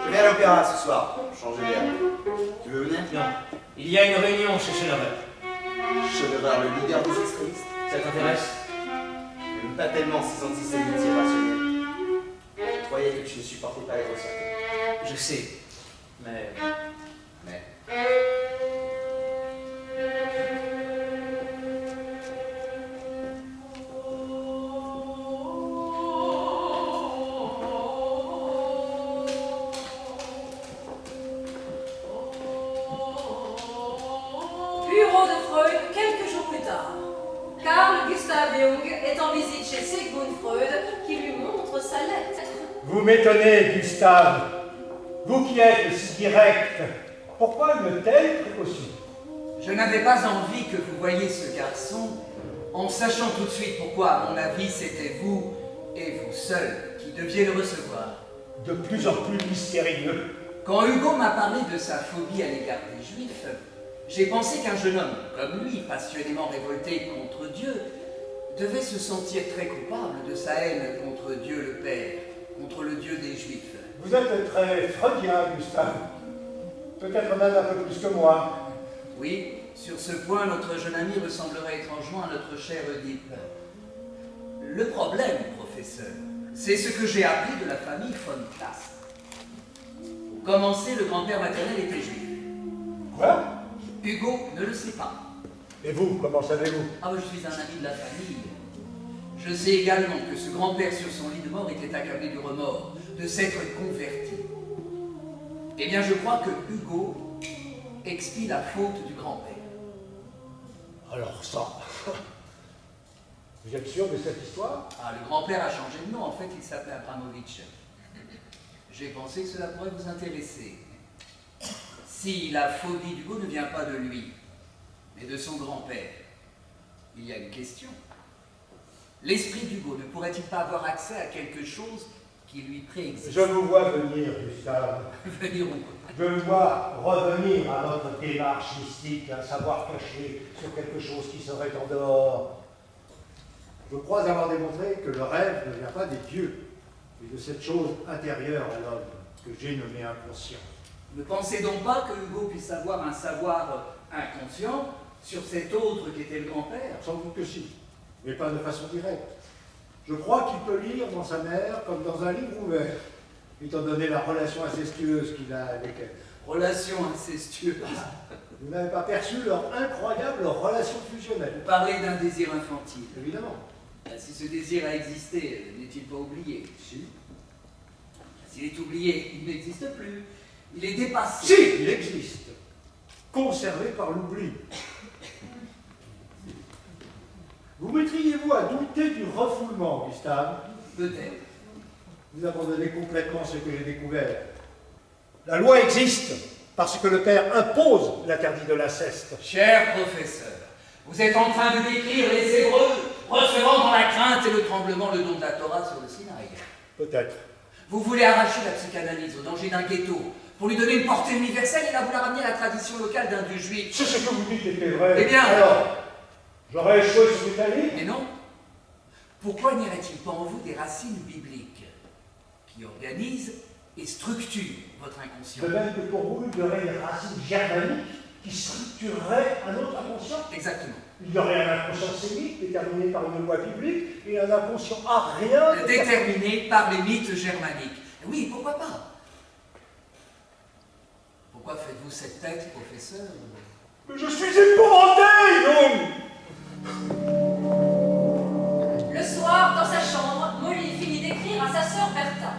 Je vais à l'opéra ce soir, changer d'air. Tu veux venir? Non. Il y a une réunion chez Schönauer. Schönauer, le leader des extrémistes. Ça t'intéresse? Même pas tellement ces antisémites irrationnels. Je croyais que tu ne supportais pas la grossièreté. Je sais. Mais... Bureau de Freud, quelques jours plus tard. Karl Carl Gustav Jung est en visite chez Sigmund Freud qui lui montre sa lettre. Vous m'étonnez, Gustave. Vous qui êtes si direct, pourquoi une telle précaution? Je n'avais pas envie que vous voyiez ce garçon en sachant tout de suite pourquoi, à mon avis, c'était vous et vous seul qui deviez le recevoir. De plus en plus mystérieux. Quand Hugo m'a parlé de sa phobie à l'égard des Juifs, j'ai pensé qu'un jeune homme comme lui, passionnément révolté contre Dieu, devait se sentir très coupable de sa haine contre Dieu le Père, contre le Dieu des Juifs. Vous êtes très freudien, Gustave. Peut-être même un peu plus que moi. Oui, sur ce point, notre jeune ami ressemblerait étrangement à notre cher Oedipe. Le problème, professeur, c'est ce que j'ai appris de la famille von Klast. Pour commencer, le grand-père maternel était juif. Quoi? Hugo ne le sait pas. Et vous, comment savez-vous? Ah, je suis un ami de la famille. Je sais également que ce grand-père sur son lit de mort était accablé du remords de s'être converti. Eh bien, je crois que Hugo expie la faute du grand-père. Alors ça... Vous êtes sûr de cette histoire? Ah, le grand-père a changé de nom. En fait, il s'appelait Abramovitch. J'ai pensé que cela pourrait vous intéresser. Si la phobie d'Hugo ne vient pas de lui, mais de son grand-père, il y a une question. L'esprit d'Hugo ne pourrait-il pas avoir accès à quelque chose qui lui préexiste? Je vous vois venir, Gustave. Venir où? Je vous vois revenir à notre démarche mystique, un savoir caché sur quelque chose qui serait en dehors. Je crois avoir démontré que le rêve ne vient pas des dieux, mais de cette chose intérieure à l'homme, que j'ai nommée inconscient. Ne pensez donc pas que Hugo puisse avoir un savoir inconscient sur cet autre qui était le grand-père? Sans doute que si, mais pas de façon directe. Je crois qu'il peut lire dans sa mère comme dans un livre ouvert, étant donné la relation incestueuse qu'il a avec elle. Relation incestueuse. Vous n'avez pas perçu leur incroyable relation fusionnelle? Vous parlez d'un désir infantile. Évidemment. Si ce désir a existé, n'est-il pas oublié? Si. S'il est oublié, il n'existe plus. Il est dépassé. Si, il existe. Conservé par l'oubli. Vous mettriez-vous à douter du refoulement, Gustave? Peut-être. Vous abandonnez complètement ce que j'ai découvert. La loi existe parce que le père impose l'interdit de l'inceste. Cher professeur, vous êtes en train de décrire les Hébreux recevant dans la crainte et le tremblement le don de la Torah sur le Sinaï. Peut-être. Vous voulez arracher la psychanalyse au danger d'un ghetto pour lui donner une portée universelle et la vous la ramener à la tradition locale d'un dieu juif. C'est ce que vous dites était vrai. Eh bien, alors, j'aurais échoué sur l'Italie? Mais non. Pourquoi n'irait-il pas en vous des racines bibliques qui organisent et structurent votre inconscient? De même que pour vous, il y aurait des racines germaniques qui structureraient un autre inconscient? Exactement. Il y aurait un inconscient sémite déterminé par une loi biblique et un inconscient arien déterminé par les mythes germaniques. Oui, pourquoi pas? Pourquoi faites-vous cette tête, professeur? Mais je suis épouvanté, non? Le soir, dans sa chambre, Molly finit d'écrire à sa sœur Bertha.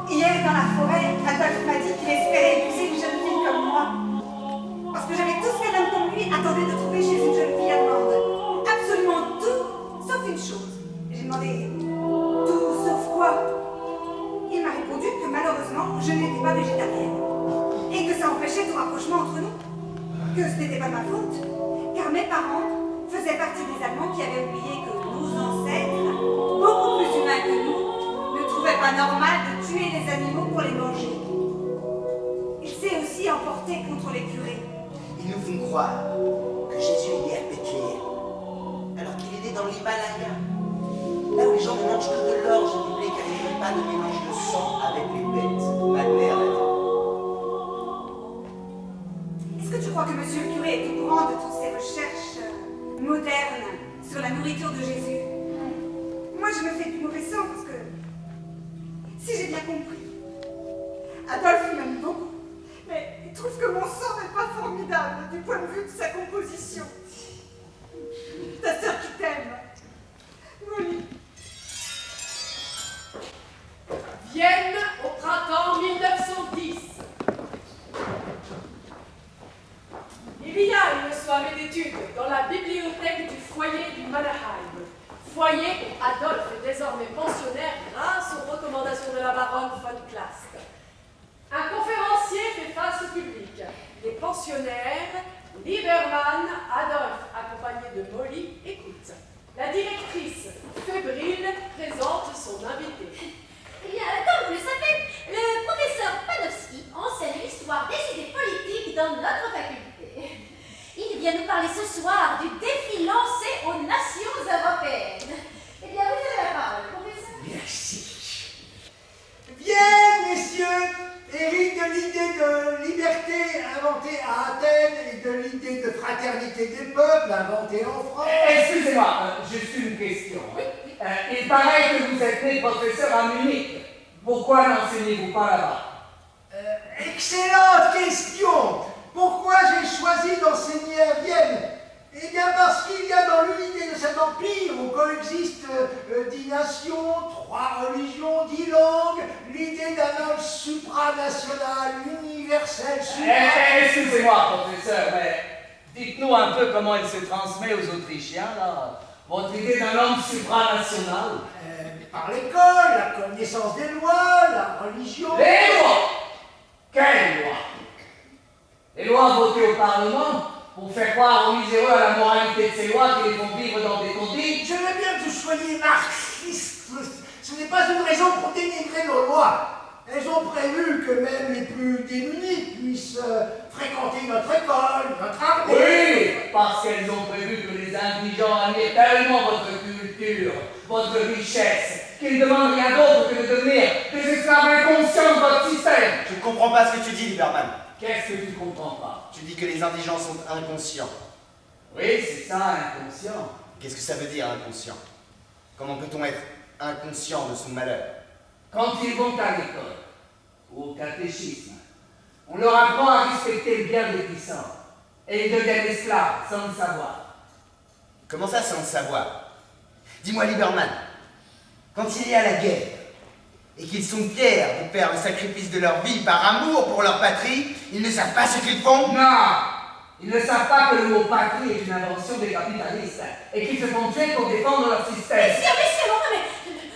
Hier, dans la forêt, Adolphe m'a dit qu'il espérait épouser une jeune fille comme moi. Parce que j'avais tout ce qu'un homme comme lui attendait de trouver chez une jeune fille allemande. Absolument tout, sauf une chose. J'ai demandé, tout sauf quoi? Il m'a répondu que malheureusement, je n'étais pas végétarienne. Et que ça empêchait tout rapprochement entre nous. Que ce n'était pas ma faute, car mes parents faisaient partie des Allemands qui avaient oublié que nos ancêtres, beaucoup plus humains que nous, ne trouvaient pas normal de tuer les animaux pour les manger. Il s'est aussi emporté contre les curés. Ils nous font croire que Jésus est né à Bethléem, alors qu'il est né dans l'Himalaya, là où les gens ne mangent que de l'orge et du blé, car ils ne veulent pas de mélange de sang avec les bêtes. Ma mère l'a dit. Est-ce que tu crois que monsieur le curé est au courant de toutes ces recherches modernes sur la nourriture de Jésus? Moi, je me fais du mauvais sang parce que, si j'ai bien compris, Adolphe m'aime beaucoup, mais il trouve que mon sang n'est pas formidable du point de vue de sa composition. Ta sœur qui t'aime, Molly. Vienne au printemps 1910. Baron von Klast. Un conférencier fait face au public. Les pensionnaires, Lieberman, Adolphe, accompagné de Molly, écoutent. La directrice, fébrile, présente son invité. Eh bien, comme vous le savez, le professeur Panofsky enseigne l'histoire des idées politiques dans notre faculté. Il vient nous parler ce soir du défi lancé aux nations européennes. Eh bien, vous avez la parole, professeur. Merci. Bien, messieurs, hérite de l'idée de liberté inventée à Athènes et de l'idée de fraternité des peuples inventée en France. Excusez-moi, juste une question. Il paraît que vous êtes né professeur à Munich. Pourquoi n'enseignez-vous pas là-bas? Excellente question. Pourquoi j'ai choisi d'enseigner à Vienne? Eh bien parce qu'il y a dans l'unité de cet empire où coexistent 10 nations, 3 religions, 10 langues, l'idée d'un ordre supranational, universel, Excusez-moi, professeur, mais dites-nous un peu comment il se transmet aux Autrichiens, là. Votre idée d'un homme supranational. Par l'école, la connaissance des lois, la religion... Les lois! Quelles lois? Les lois votées au Parlement pour faire croire aux miséreux à la moralité de ces lois qui les font vivre dans des conditions. Je veux bien que vous soyez marxiste. Ce n'est pas une raison pour dénigrer nos lois. Elles ont prévu que même les plus démunis puissent fréquenter notre école, notre armée. Oui, parce qu'elles ont prévu que les indigents admirent tellement votre culture, votre richesse, qu'ils ne demandent rien d'autre que de devenir des esclaves inconscients de votre système. Je ne comprends pas ce que tu dis, Lieberman. Qu'est-ce que tu comprends pas? Tu dis que les indigents sont inconscients. Oui, c'est ça, inconscient. Qu'est-ce que ça veut dire, inconscient? Comment peut-on être inconscient de son malheur? Quand ils vont à l'école, ou au catéchisme, on leur apprend à respecter le bien des puissants, et ils deviennent esclaves sans le savoir. Comment ça, sans le savoir? Dis-moi, Lieberman, quand il y a la guerre, et qu'ils sont fiers de faire le sacrifice de leur vie par amour pour leur patrie, ils ne savent pas ce qu'ils font? Non! Ils ne savent pas que le mot patrie est une invention des capitalistes, et qu'ils se font tuer pour défendre leur système. Messieurs, enfin, mais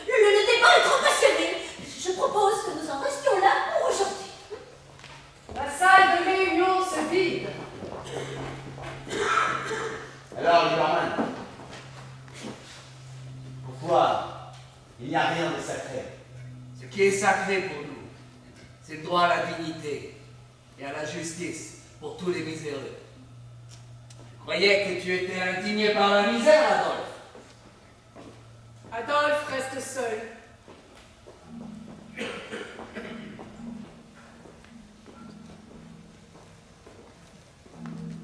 le débat est trop passionné. Je propose que nous en restions là pour aujourd'hui. La salle de réunion se vide. Alors, Lieberman, pourquoi il n'y a rien de sacré? Ce qui est sacré pour nous, c'est le droit à la dignité et à la justice pour tous les miséreux. Je croyais que tu étais indigné par la misère, Adolphe. Adolphe reste seul.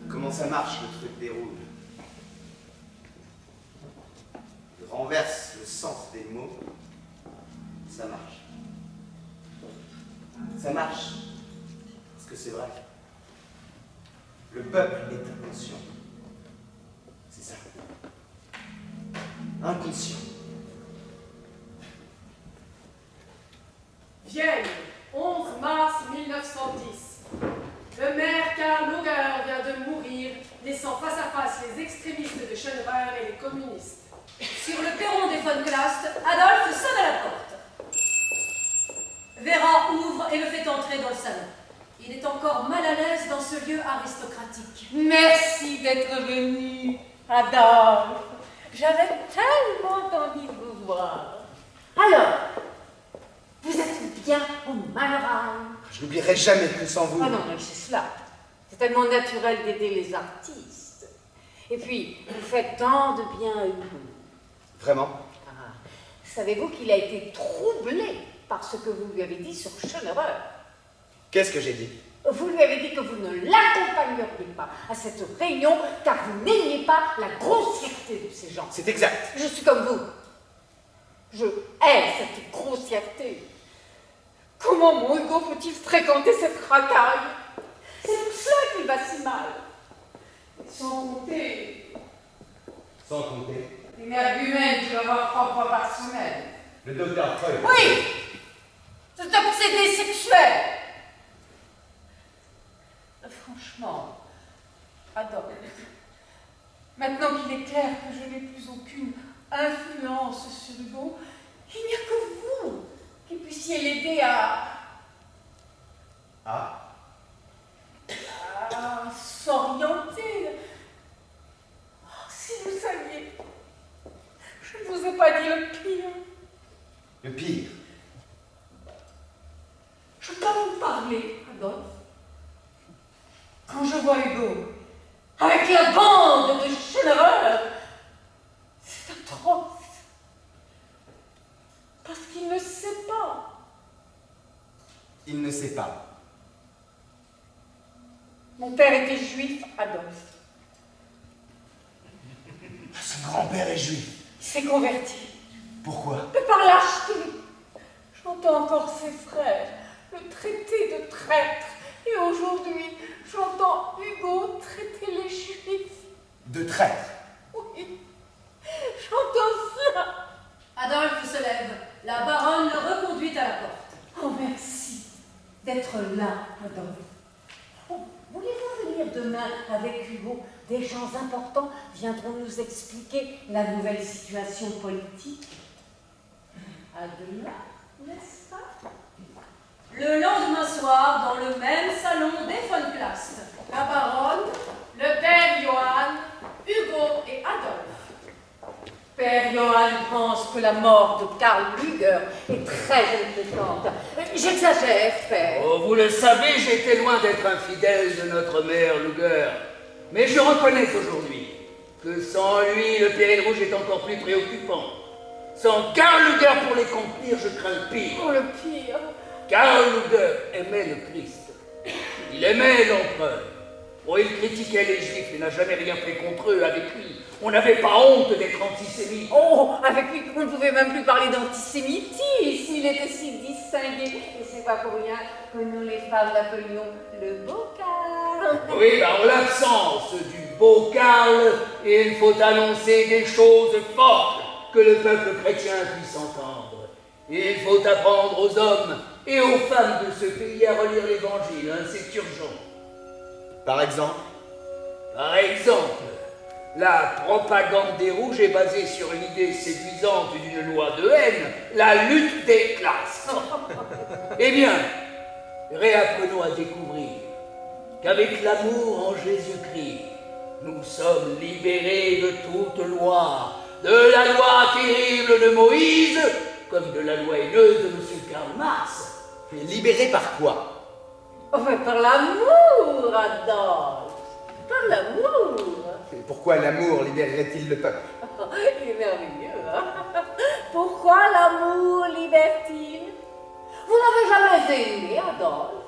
Comment ça marche, le truc des rouges? Je renverse le sens des mots, ça marche. Ça marche, parce que c'est vrai. Le peuple est inconscient. C'est ça. Inconscient. Vienne, 11 mars 1910. Le maire Karl Luger vient de mourir, laissant face à face les extrémistes de Schönbrunn et les communistes. Sur le perron des von Klast, Adolphe sonne à la porte. Vera ouvre et le fait entrer dans le salon. Il est encore mal à l'aise dans ce lieu aristocratique. Merci d'être venu, Adolphe. J'avais tellement envie de vous voir. Alors, vous êtes bien au Malrhein. Je n'oublierai jamais que sans vous... Ah non, mais c'est cela. C'est tellement naturel d'aider les artistes. Et puis, vous faites tant de bien à eux. Vraiment? Ah, savez-vous qu'il a été troublé par ce que vous lui avez dit sur Schönbrunn? Qu'est-ce que j'ai dit? Vous lui avez dit que vous ne l'accompagneriez pas à cette réunion car vous n'aimiez pas la grossièreté de ces gens. C'est exact. Je suis comme vous. Je hais cette grossièreté. Comment mon Hugo peut-il fréquenter cette racaille? C'est pour cela qu'il va si mal. Sans compter Sans compter. l'énergumène qui va avoir 3 fois par semaine. Le docteur Freud. Oui! Cet obsédé sexuel! Franchement, Adolphe, maintenant qu'il est clair que je n'ai plus aucune influence sur Hugo, il n'y a que vous qui puissiez l'aider aider à s'orienter. Oh, si vous saviez, je ne vous ai pas dit le pire. Le pire? Je peux vous parler, Adolphe. Quand je vois Hugo avec la bande de Schellerer, c'est atroce. Parce qu'il ne sait pas. Il ne sait pas. Mon père était juif, Adolphe. Son grand-père est juif. Il s'est converti. Pourquoi? Mais par lâcheté. J'entends encore ses frères le traiter de traître. Et aujourd'hui, j'entends Hugo traiter les juifs. De traître? Oui, j'entends ça. Adolphe se lève. La baronne le reconduit à la porte. Oh, merci d'être là, Adolphe. Oh, voulez-vous venir demain avec Hugo? Des gens importants viendront nous expliquer la nouvelle situation politique. À demain, n'est-ce pas? Le lendemain soir, dans le même salon des von Klast, la baronne, le père Johann, Hugo et Adolphe. Père Johann pense que la mort de Karl Luger est très inquiétante. J'exagère, père. Oh, vous le savez, j'étais loin d'être infidèle de notre mère Luger. Mais je reconnais aujourd'hui que sans lui, le péril rouge est encore plus préoccupant. Sans Karl Luger pour les contenir, je crains le pire. Oh, le pire. Karl Luger aimait le Christ. Il aimait l'empereur. Oh, il critiquait les Juifs, mais n'a jamais rien fait contre eux. Avec lui, on n'avait pas honte d'être antisémite. Oh, avec lui, on ne pouvait même plus parler d'antisémitisme. Il était si distingué. Et c'est pas pour rien que nous, les femmes, l'appelions le beau Karl. Oui, en l'absence du beau Karl, il faut annoncer des choses fortes que le peuple chrétien puisse entendre. Il faut apprendre aux hommes et aux femmes de ce pays à relire l'Évangile, hein, c'est urgent. Par exemple? Par exemple, la propagande des Rouges est basée sur l'idée séduisante d'une loi de haine, la lutte des classes. Eh bien, réapprenons à découvrir qu'avec l'amour en Jésus-Christ, nous sommes libérés de toute loi, de la loi terrible de Moïse, comme de la loi haineuse de M. Karl Marx. Mais libérés par quoi? Oh, mais par l'amour, Adolphe. Par l'amour. Et pourquoi l'amour libérerait-il le peuple? Il est merveilleux, hein? Pourquoi l'amour libère-t-il? Vous n'avez jamais aimé, Adolphe?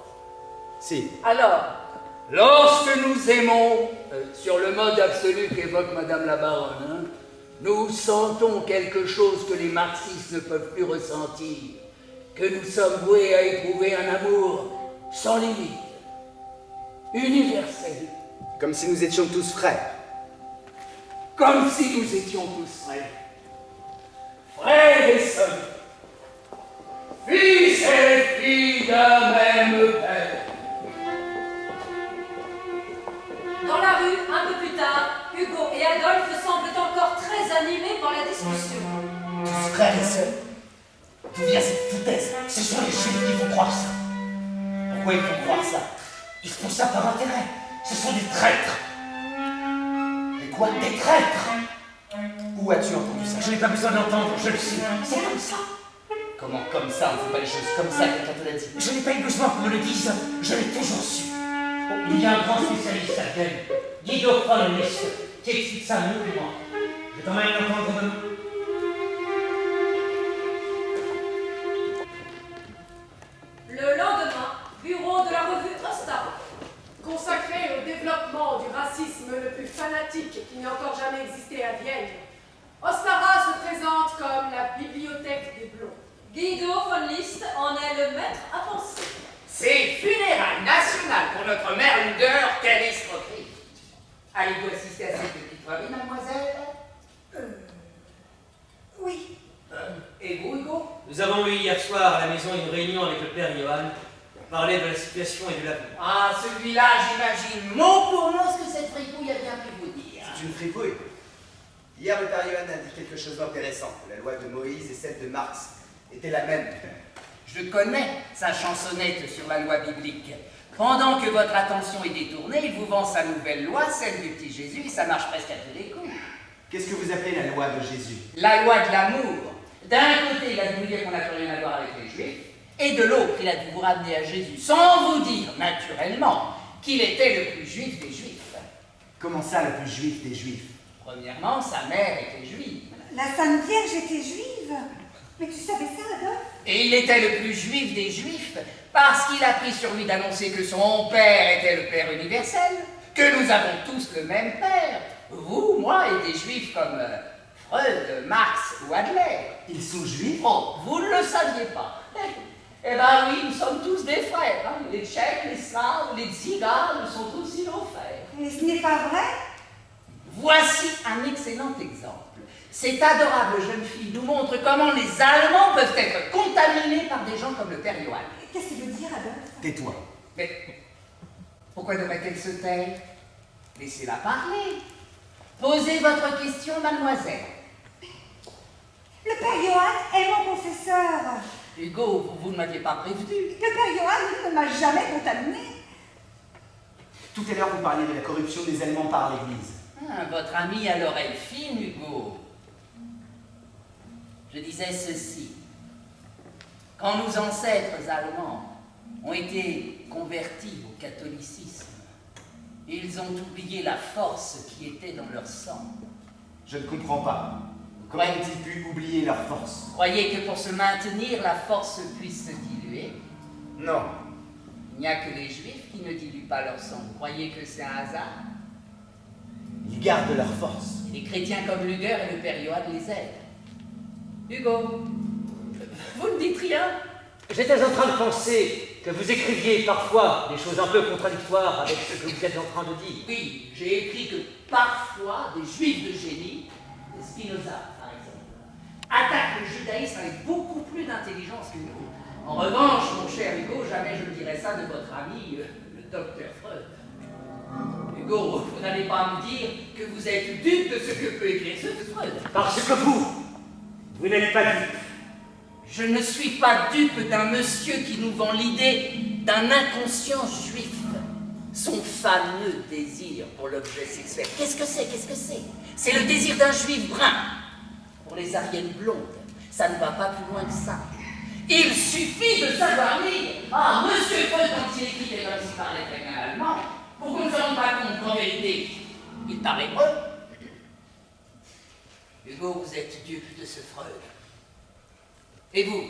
Si. Alors? Lorsque nous aimons, sur le mode absolu qu'évoque Madame la Baronne, hein, nous sentons quelque chose que les marxistes ne peuvent plus ressentir, que nous sommes voués à éprouver un amour sans limite, universel. Comme si nous étions tous frères. Comme si nous étions tous frères. Frères et sœurs. Fils et filles d'un même père. Dans la rue, un peu plus tard, Hugo et Adolphe semblent encore très animés par la discussion. Tous frères et sœurs. D'où vient cette foutaise? Ce sont les Juifs qui font croire ça. Pourquoi ils font croire ça? Ils font ça par intérêt. Ce sont des traîtres. Mais quoi? Des traîtres? Où as-tu entendu ça? Je n'ai pas besoin d'entendre, je le sais. C'est comme ça. Comment comme ça? On ne fait pas les choses comme ça, quelqu'un te l'a dit. Je n'ai pas eu besoin qu'on me le dise. Je l'ai toujours su. Il y a un grand spécialiste à Vienne, Guido von List, qui explique ça mieux que moi. Je t'emmène l'entendre demain. Le lendemain, bureau de la revue Ostara. Consacré au développement du racisme le plus fanatique qui n'ait encore jamais existé à Vienne, Ostara se présente comme la bibliothèque des Blonds. Guido von List en est le maître à penser. C'est funérailles nationales pour notre mère Luger, quelle escroquerie! Allez-vous assister à cette petite soirée, mademoiselle? Oui. Et vous, Hugo? Nous avons eu hier soir à la maison une réunion avec le père Johann pour parler de la situation et de l'avenir. Ah, celui-là, j'imagine mot pour mot ce que cette fripouille a bien pu vous dire. C'est une fripouille. Hier, le père Johann a dit quelque chose d'intéressant, que la loi de Moïse et celle de Marx étaient la même. Je connais sa chansonnette sur la loi biblique. Pendant que votre attention est détournée, il vous vend sa nouvelle loi, celle du petit Jésus, et ça marche presque à tous les coups. Qu'est-ce que vous appelez la loi de Jésus? La loi de l'amour. D'un côté, il a dû vous dire qu'on n'a plus rien à voir avec les Juifs, et de l'autre, il a dû vous ramener à Jésus, sans vous dire, naturellement, qu'il était le plus juif des Juifs. Comment ça, le plus juif des Juifs? Premièrement, sa mère était juive. La Sainte Vierge était juive. Mais tu savais ça, Adolphe? Et il était le plus juif des Juifs, parce qu'il a pris sur lui d'annoncer que son père était le Père universel, que nous avons tous le même père, vous, moi et des Juifs comme Freud, Marx ou Adler. Ils sont juifs? Oh, vous ne le saviez pas. Eh ben oui, nous sommes tous des frères. Hein. Les Tchèques, les Slaves, les Tziganes, nous sont tous nos frères. Mais ce n'est pas vrai? Voici un excellent exemple. Cette adorable jeune fille nous montre comment les Allemands peuvent être contaminés par des gens comme le père Johann. Qu'est-ce que tu veux dire, Adolphe? Tais-toi. Mais pourquoi devrait-elle se taire? Laissez-la parler. Posez votre question, mademoiselle. Le père Johann est mon confesseur. Hugo, vous ne m'aviez pas prévenu. Le père Johann ne m'a jamais contaminé. Tout à l'heure, vous parliez de la corruption des Allemands par l'Église. Ah, votre ami a l'oreille fine, Hugo. Je disais ceci. Quand nos ancêtres allemands ont été convertis au catholicisme, ils ont oublié la force qui était dans leur sang. Je ne comprends pas. Comment ont-ils pu oublier leur force? Croyez que pour se maintenir, la force puisse se diluer? Non. Il n'y a que les Juifs qui ne diluent pas leur sang. Vous croyez que c'est un hasard? Ils gardent leur force. Et les chrétiens comme Luger et le père Johann les aident. Hugo, vous ne dites rien? J'étais en train de penser que vous écriviez parfois des choses un peu contradictoires avec ce que vous êtes en train de dire. Oui, j'ai écrit que parfois des Juifs de génie, des Spinoza par exemple, attaquent le judaïsme avec beaucoup plus d'intelligence que nous. En revanche, mon cher Hugo, jamais je ne dirais ça de votre ami, le docteur Freud. Hugo, vous n'allez pas me dire que vous êtes dupe de ce que peut écrire ce Freud. Parce que vous n'êtes pas dupe. Je ne suis pas dupe d'un monsieur qui nous vend l'idée d'un inconscient juif. Son fameux désir pour l'objet sexuel. Qu'est-ce que c'est? Qu'est-ce que c'est? C'est le désir d'un juif brun. Pour les Ariennes blondes, ça ne va pas plus loin que ça. Il suffit de savoir lire. Ah, monsieur Freud, quand il écrit comme s'il parlait très bien allemand, pour qu'on ne se rende pas compte qu'en vérité, il parle hébreu. Hugo, vous êtes dupe de ce Freud. Et vous,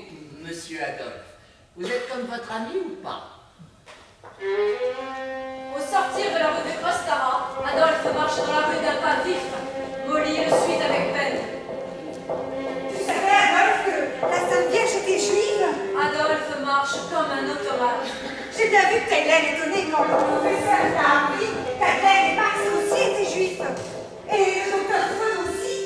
monsieur Adolphe, vous êtes comme votre ami ou pas? Au sortir de la rue de Crostara, Adolphe marche dans la rue d'un pas vif. Molly le suit avec peine. Tu savais, Adolphe, que la Sainte Vierge était juive? Adolphe marche comme un automate. J'ai bien vu que t'as l'air étonné quand le professeur t'a appris qu'Adler et Marx aussi étaient juifs. Et le docteur Freud aussi.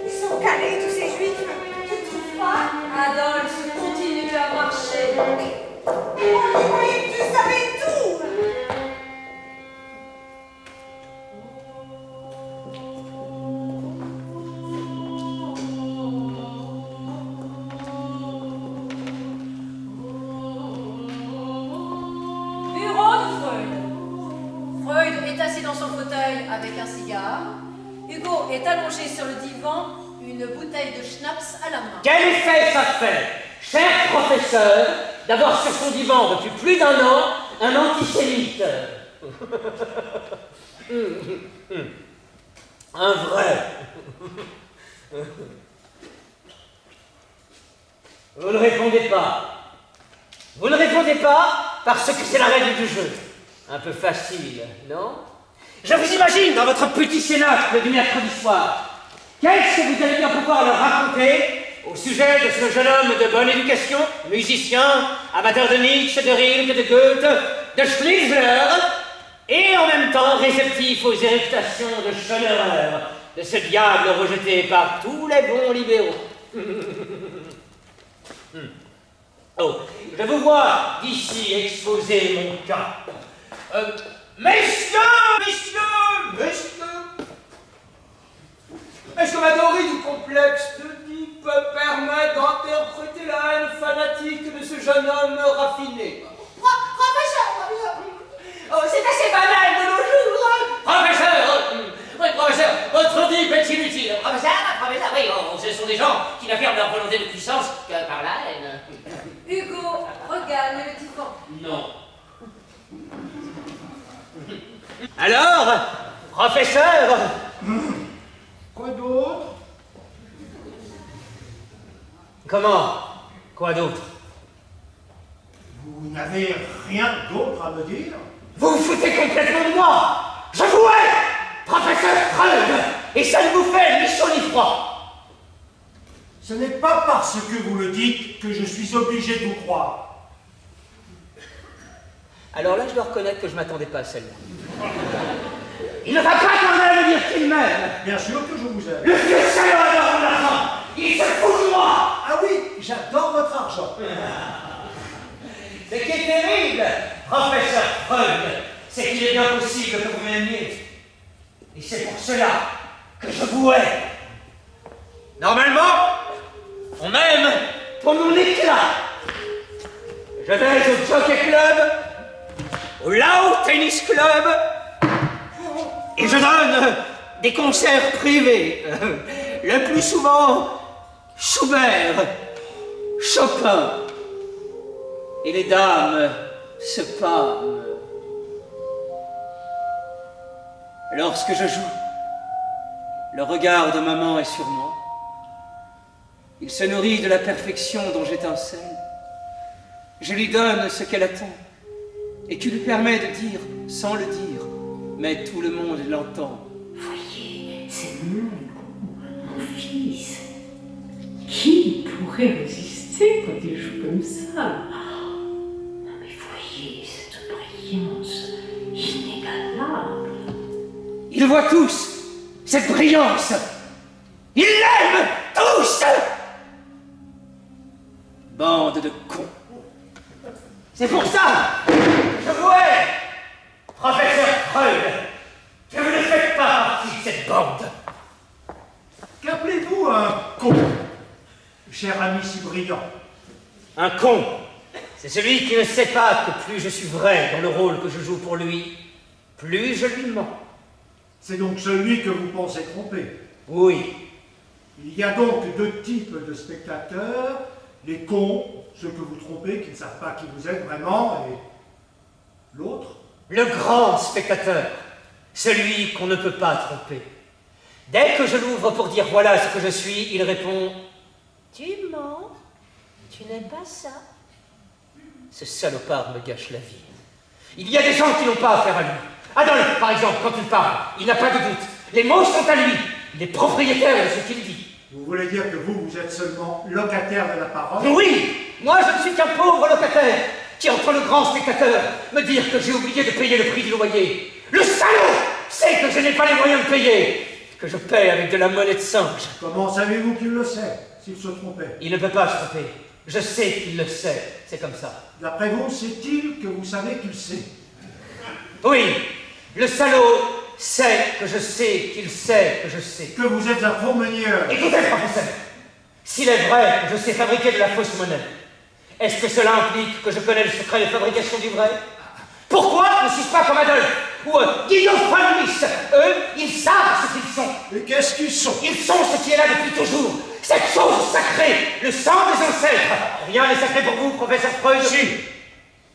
Ils sont calés, tous ces juifs. Tu trouves pas? Adolphe continue à marcher. Mais moi, je croyais que tu savais tout. Bureau de Freud. Freud est assis dans son fauteuil avec un cigare. Hugo est allongé sur le divan, une bouteille de schnapps à la main. Quel effet ça fait, cher professeur, d'avoir sur son divan depuis plus d'un an un antisémite? Un vrai. Vous ne répondez pas. Vous ne répondez pas parce que c'est la règle du jeu. Un peu facile, non? Je vous imagine dans votre petit cénacle du mercredi soir. Qu'est-ce que vous allez bien pouvoir leur raconter au sujet de ce jeune homme de bonne éducation, musicien, amateur de Nietzsche, de Rilke, de Goethe, de Schnitzler, et en même temps réceptif aux irritations de Schoenhauer, de ce diable rejeté par tous les bons libéraux? Oh, je vous vois d'ici exposer mon cas. Messieurs, est-ce que ma théorie du complexe d'Oedipe permet d'interpréter provoquer la haine fanatique de ce jeune homme raffiné. Professeur, oh, c'est assez banal de nos jours. Professeur, votre type est inutile. Professeur, oui, ce sont des gens qui n'affirment leur volonté de puissance que par la haine. Hugo, regarde le typhon. Non. Alors, professeur, Quoi d'autre? comment? Quoi d'autre? Vous n'avez rien d'autre à me dire? Vous vous foutez complètement de moi. Je vous hais, professeur Freud, et ça ne vous fait ni chaud ni froid. Ce n'est pas parce que vous le dites que je suis obligé de vous croire. Alors là, je dois reconnaître que je m'attendais pas à celle-là. Il ne va pas quand même dire qu'il m'aime. Bien sûr que je vous aime. Le vieux salaud adore mon argent. Il se fout de moi. Ah oui, j'adore votre argent. Ce qui est terrible, professeur Freud, c'est qu'il est bien possible que vous m'aimiez. Et c'est pour cela que je vous hais. Normalement, on m'aime pour mon éclat. Je vais au Jockey Club, au Lao Tennis Club, et je donne des concerts privés. Le plus souvent, Schubert, Chopin. Et les dames se pâment. Lorsque je joue, le regard de maman est sur moi. Il se nourrit de la perfection dont j'étincelle. Je lui donne ce qu'elle attend et qui lui permet de dire sans le dire, mais tout le monde l'entend. Voyez, c'est mon fils. Qui pourrait résister quand il joue comme ça? Non mais voyez cette brillance inégalable. Ils voient tous cette brillance. Ils l'aiment tous. Bande de cons. C'est pour ça que je vous hais, professeur Freud, que vous ne faites pas partie de cette bande. Qu'appelez-vous un con, cher ami si brillant? Un con, c'est celui qui ne sait pas que plus je suis vrai dans le rôle que je joue pour lui, plus je lui mens. C'est donc celui que vous pensez tromper. Oui. Il y a donc deux types de spectateurs, les cons, ceux que vous trompez, qui ne savent pas qui vous êtes vraiment, et l'autre? Le grand spectateur, celui qu'on ne peut pas tromper. Dès que je l'ouvre pour dire voilà ce que je suis, il répond « Tu mens, tu n'es pas ça. » Ce salopard me gâche la vie. Il y a des gens qui n'ont pas affaire à lui. Adolphe, par exemple, quand il parle, il n'a pas de doute. Les mots sont à lui. Il est propriétaire de ce qu'il dit. Vous voulez dire que vous êtes seulement locataire de la parole? Oui, moi je ne suis qu'un pauvre locataire qui entend le grand spectateur me dire que j'ai oublié de payer le prix du loyer. Le salaud sait que je n'ai pas les moyens de payer, que je paie avec de la monnaie de singe. Comment savez-vous qu'il le sait, s'il se trompait? Il ne peut pas se tromper. Je sais qu'il le sait. C'est comme ça. D'après vous, sait-il que vous savez qu'il sait? Oui, le salaud sait que je sais qu'il sait que je sais. Que vous êtes un faux meneur. Écoutez, professeur, s'il est vrai que je sais fabriquer de la fausse monnaie, est-ce que cela implique que je connais le secret de fabrication du vrai? Pourquoi ne suis-je pas comme Adolphe ou Guillaume Fannis? Eux, ils savent ce qu'ils sont. Et qu'est-ce qu'ils sont? Ils sont ce qui est là depuis toujours. Cette chose sacrée, le sang des ancêtres. Rien n'est sacré pour vous, professeur Freud? Si,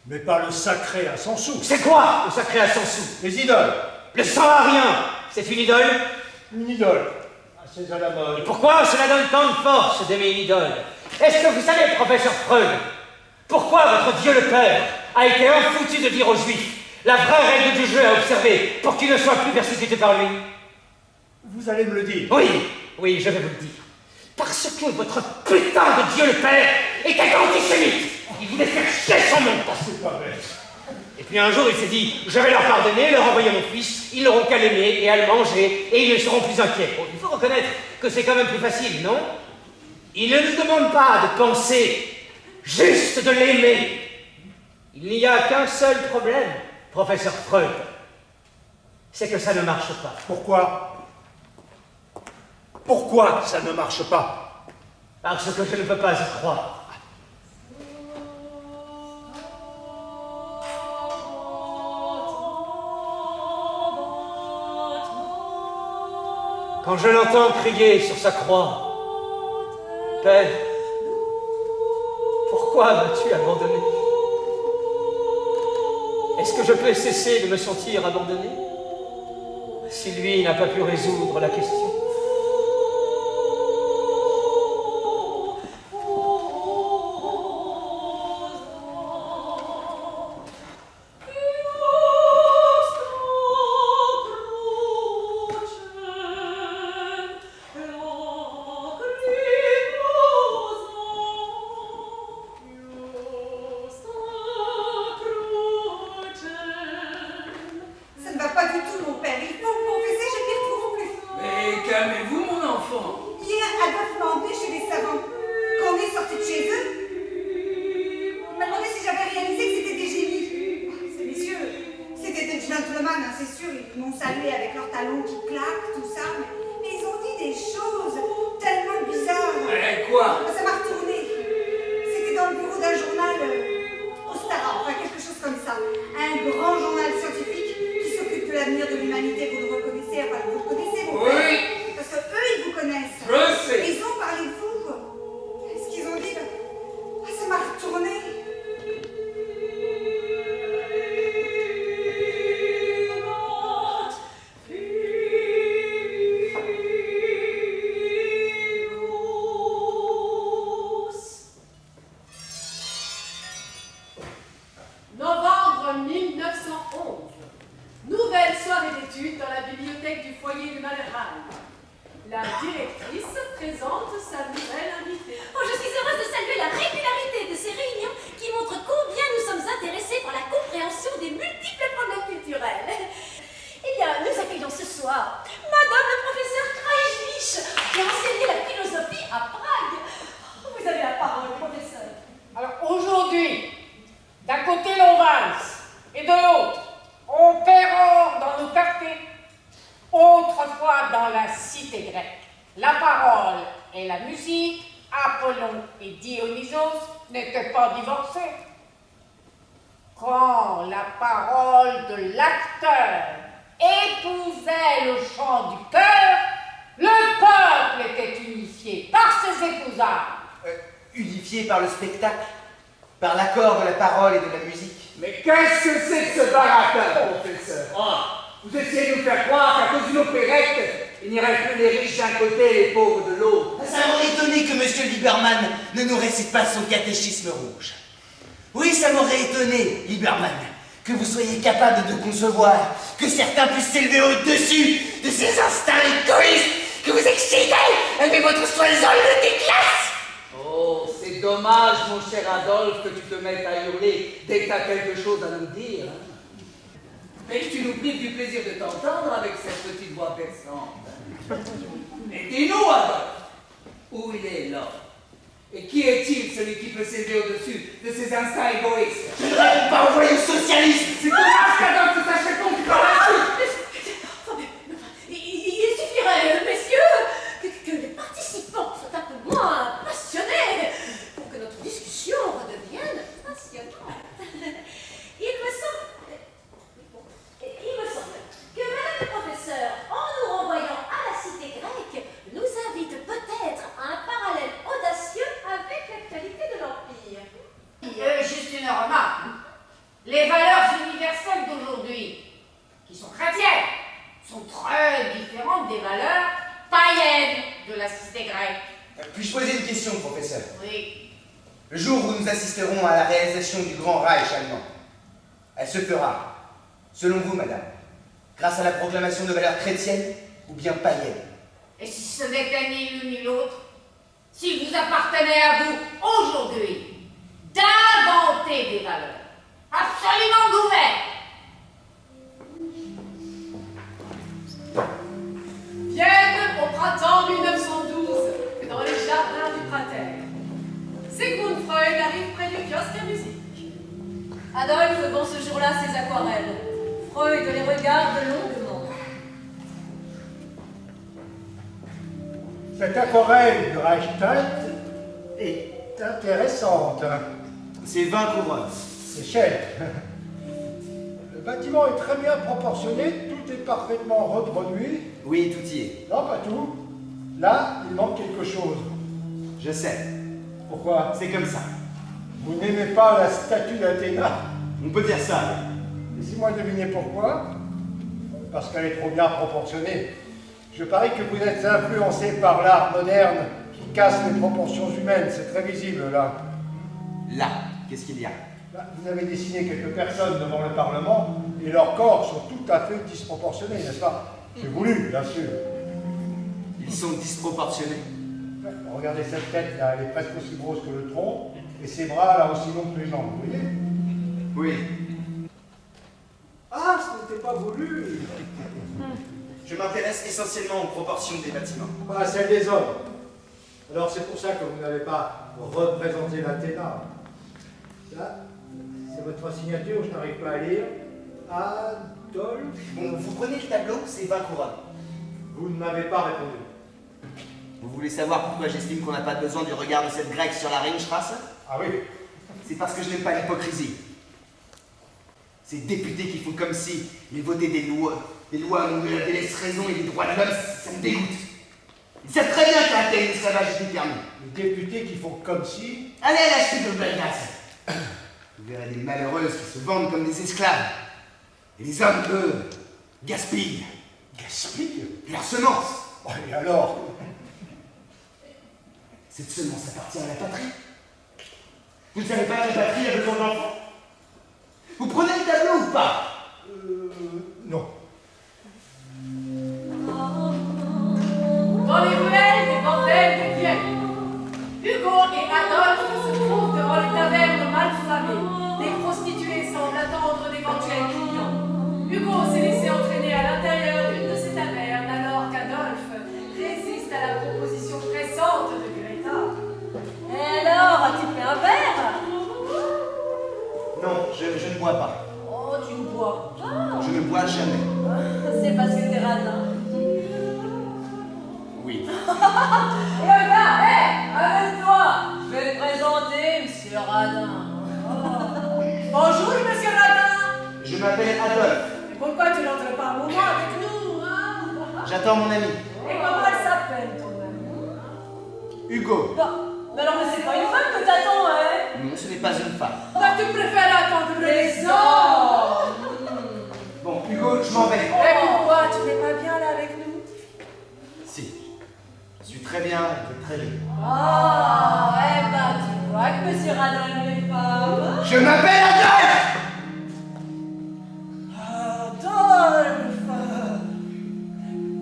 mais pas le sacré à 100 sous. C'est quoi, le sacré à 100 sous? Les idoles. Le sang à rien, c'est une idole? Une idole. C'est à la mode. Et pourquoi cela donne tant de force d'aimer une idole? Est-ce que vous savez, professeur Freud, pourquoi votre Dieu le Père a été infoutu de dire aux Juifs la vraie règle du jeu à observer pour qu'ils ne soient plus persécutés par lui? Vous allez me le dire. Oui, oui, je vais vous le dire. Parce que votre putain de Dieu le Père était antisémite. Il voulait faire chier son monde. C'est pas bête. Et puis un jour, il s'est dit, je vais leur pardonner, leur envoyer mon fils, ils n'auront qu'à l'aimer et à le manger, et ils ne seront plus inquiets. Bon, il faut reconnaître que c'est quand même plus facile, non? Il ne nous demande pas de penser, juste de l'aimer. Il n'y a qu'un seul problème, professeur Freud. C'est que ça ne marche pas. Pourquoi? Pourquoi ça ne marche pas? Parce que je ne peux pas y croire. quand je l'entends crier sur sa croix, « Père, pourquoi m'as-tu abandonné? Est-ce que je peux cesser de me sentir abandonné si lui n'a pas pu résoudre la question? » Ça ne va pas du tout, mon père. Il faut me confesser, je m'y retrouve plus. Mais calmez-vous, mon enfant. Hier, Adolphe m'a emmené chez les savants. Quand on est sorti de chez eux, il m'a demandé si j'avais réalisé que c'était des génies. Ces messieurs, c'était des gentlemen, hein, c'est sûr. Ils m'ont salué avec leurs talons qui claquent, tout ça. Mais ils ont dit des choses tellement bizarres. Quoi? Ça m'a retourné. C'était dans le bureau d'un journal Ostara, enfin quelque chose comme ça. Un grand journal scientifique qui s'occupe de l'avenir de l'humanité. Vous le reconnaissez, enfin vous le connaissez, mon père. Oui. Parce que eux, ils vous connaissent. Je sais. Ils ont parlé de vous. Ce qu'ils ont dit, ça m'a retourné. Novembre 1911. Nouvelle soirée d'études dans la bibliothèque du foyer de Malherheim. La directrice présente sa nouvelle invitée. Oh, je suis heureuse de saluer la régularité de ces réunions qui montrent combien nous sommes intéressés par la compréhension des multiples problèmes culturels. Eh bien, nous accueillons ce soir Madame le professeur Kreiswich, qui a enseigné la philosophie à Prague. Vous avez la parole, professeur. Alors aujourd'hui, d'un côté l'on valse et de l'autre, on pérore dans nos cafés. Autrefois dans la cité grecque, la parole et la musique, Apollon et Dionysos n'étaient pas divorcés. Quand la parole de l'acteur épousait le chant du cœur, le peuple était unifié par ses épousailles. Unifié par le spectacle, par l'accord de la parole et de la musique. Mais qu'est-ce que c'est que ce baratin, professeur? Vous essayez de nous faire croire qu'à cause d'une opérette, il n'y aurait plus les riches d'un côté et les pauvres de l'autre. Ça m'aurait étonné que M. Lieberman ne nous récite pas son catéchisme rouge. Oui, ça m'aurait étonné, Lieberman, que vous soyez capable de concevoir que certains puissent s'élever au-dessus de ces instincts égoïstes que vous excitez avec votre soi-disant lutte des classes. Oh, c'est dommage, mon cher Adolphe, que tu te mettes à hurler dès que tu as quelque chose à nous dire. Hein. Mais tu nous prives du plaisir de t'entendre avec cette petite voix perçante. Mais dis-nous, Adolphe, où il est l'homme? Et qui est-il, celui qui peut s'élever au-dessus de ses instincts égoïstes? Je ne rêve pas envoyer au socialisme. C'est dommage qu'Adolphe se sache compte par la suite. Il suffirait, messieurs, que les participants soient un peu moins passionnés pour que notre discussion redevienne passionnante. Il me semble que Madame le professeur, en nous renvoyant à la cité grecque, nous invite peut-être à un parallèle audacieux avec l'actualité de l'Empire. Juste une remarque. Les valeurs universelles d'aujourd'hui, qui sont chrétiennes, sont très différentes des valeurs païennes de la cité grecque. Puis-je poser une question, professeur? Oui. Le jour où nous assisterons à la réalisation du grand Reich allemand, elle se fera, selon vous, madame, grâce à la proclamation de valeurs chrétiennes ou bien païennes? Et si ce n'était ni l'une ni l'autre, s'il vous appartenait à vous, aujourd'hui, d'inventer des valeurs absolument nouvelles? Vienne au printemps 1912, dans les jardins du Prater. Sigmund Freud arrive près du kiosque à musique. Adolphe vend ce jour-là ses aquarelles. Freud les regarde longuement. Cette aquarelle du Reichstag est intéressante. C'est 20 couronnes. C'est cher. Le bâtiment est très bien proportionné, tout est parfaitement reproduit. Oui, tout y est. Non, pas tout. Là, il manque quelque chose. Je sais. Pourquoi? C'est comme ça. Vous n'aimez pas la statue d'Athéna? On peut dire ça. Laissez-moi deviner pourquoi. Parce qu'elle est trop bien proportionnée. Je parie que vous êtes influencé par l'art moderne qui casse les proportions humaines. C'est très visible, là. Là, qu'est-ce qu'il y a? Vous avez dessiné quelques personnes devant le Parlement et leurs corps sont tout à fait disproportionnés, n'est-ce pas? C'est voulu, bien sûr. Ils sont disproportionnés. Regardez cette tête, là, elle est presque aussi grosse que le tronc, et ses bras, là, aussi longs que les jambes, vous voyez? Oui. Ah, ce n'était pas voulu. Je m'intéresse essentiellement aux proportions des bâtiments. Pas à celles des hommes. Alors c'est pour ça que vous n'avez pas représenté l'Athéna. Là, c'est votre signature, je n'arrive pas à lire. Adolphe. Bon, vous prenez le tableau, c'est 20 couronnes. Vous ne m'avez pas répondu. Vous voulez savoir pourquoi j'estime qu'on n'a pas besoin du regard de cette grecque sur la Ringstrasse? Ah oui. C'est parce que je n'aime pas l'hypocrisie. Ces députés qui font comme si ils votaient des lois où on délaisse raison et les droits de l'homme, ça me dégoûte. Ils savent très bien qu'à Athènes, l'esclavage était permis. Les députés qui font comme si... Allez à la chute de Belgrade. Vous verrez des malheureuses qui se vendent comme des esclaves. Et les hommes, eux, gaspillent. Gaspillent leurs semences. Oh, et alors? Cette semence appartient à la patrie. Vous ne savez pas que la patrie a besoin d'enfants? Vous prenez le tableau ou pas? Non. Dans les ruelles des bordels de Vienne, Hugo et Adolphe se trouvent devant les tavernes malfamées. Les prostituées semblent attendre d'éventuels clients. Hugo s'est laissé entraîner à l'intérieur d'une de ces tavernes alors qu'Adolphe résiste à la proposition pressante de Greta. Et alors, as-tu fait un verre? Non, je ne bois pas. Oh, tu ne bois pas? Je ne bois jamais. C'est parce que t'es radin. Oui. Et regarde, avec toi, je vais te présenter Monsieur Radin. Bonjour, monsieur Radin. Je m'appelle Adolphe. Et pourquoi tu n'entres pas un moment avec nous, hein? J'attends mon ami. Et comment elle s'appelle, ton ami? Hugo. Mais alors, mais c'est pas une femme que t'attends, hein? Non, ce n'est pas une femme. Bah, tu préfères attendre les hommes. Bon, Hugo, je m'en vais. Et pourquoi tu n'es pas bien là avec nous? Si. Je suis très bien et très joli. Ah, eh ben, tu vois que Monsieur Radin aime les femmes. Je m'appelle Adolphe. Adolphe.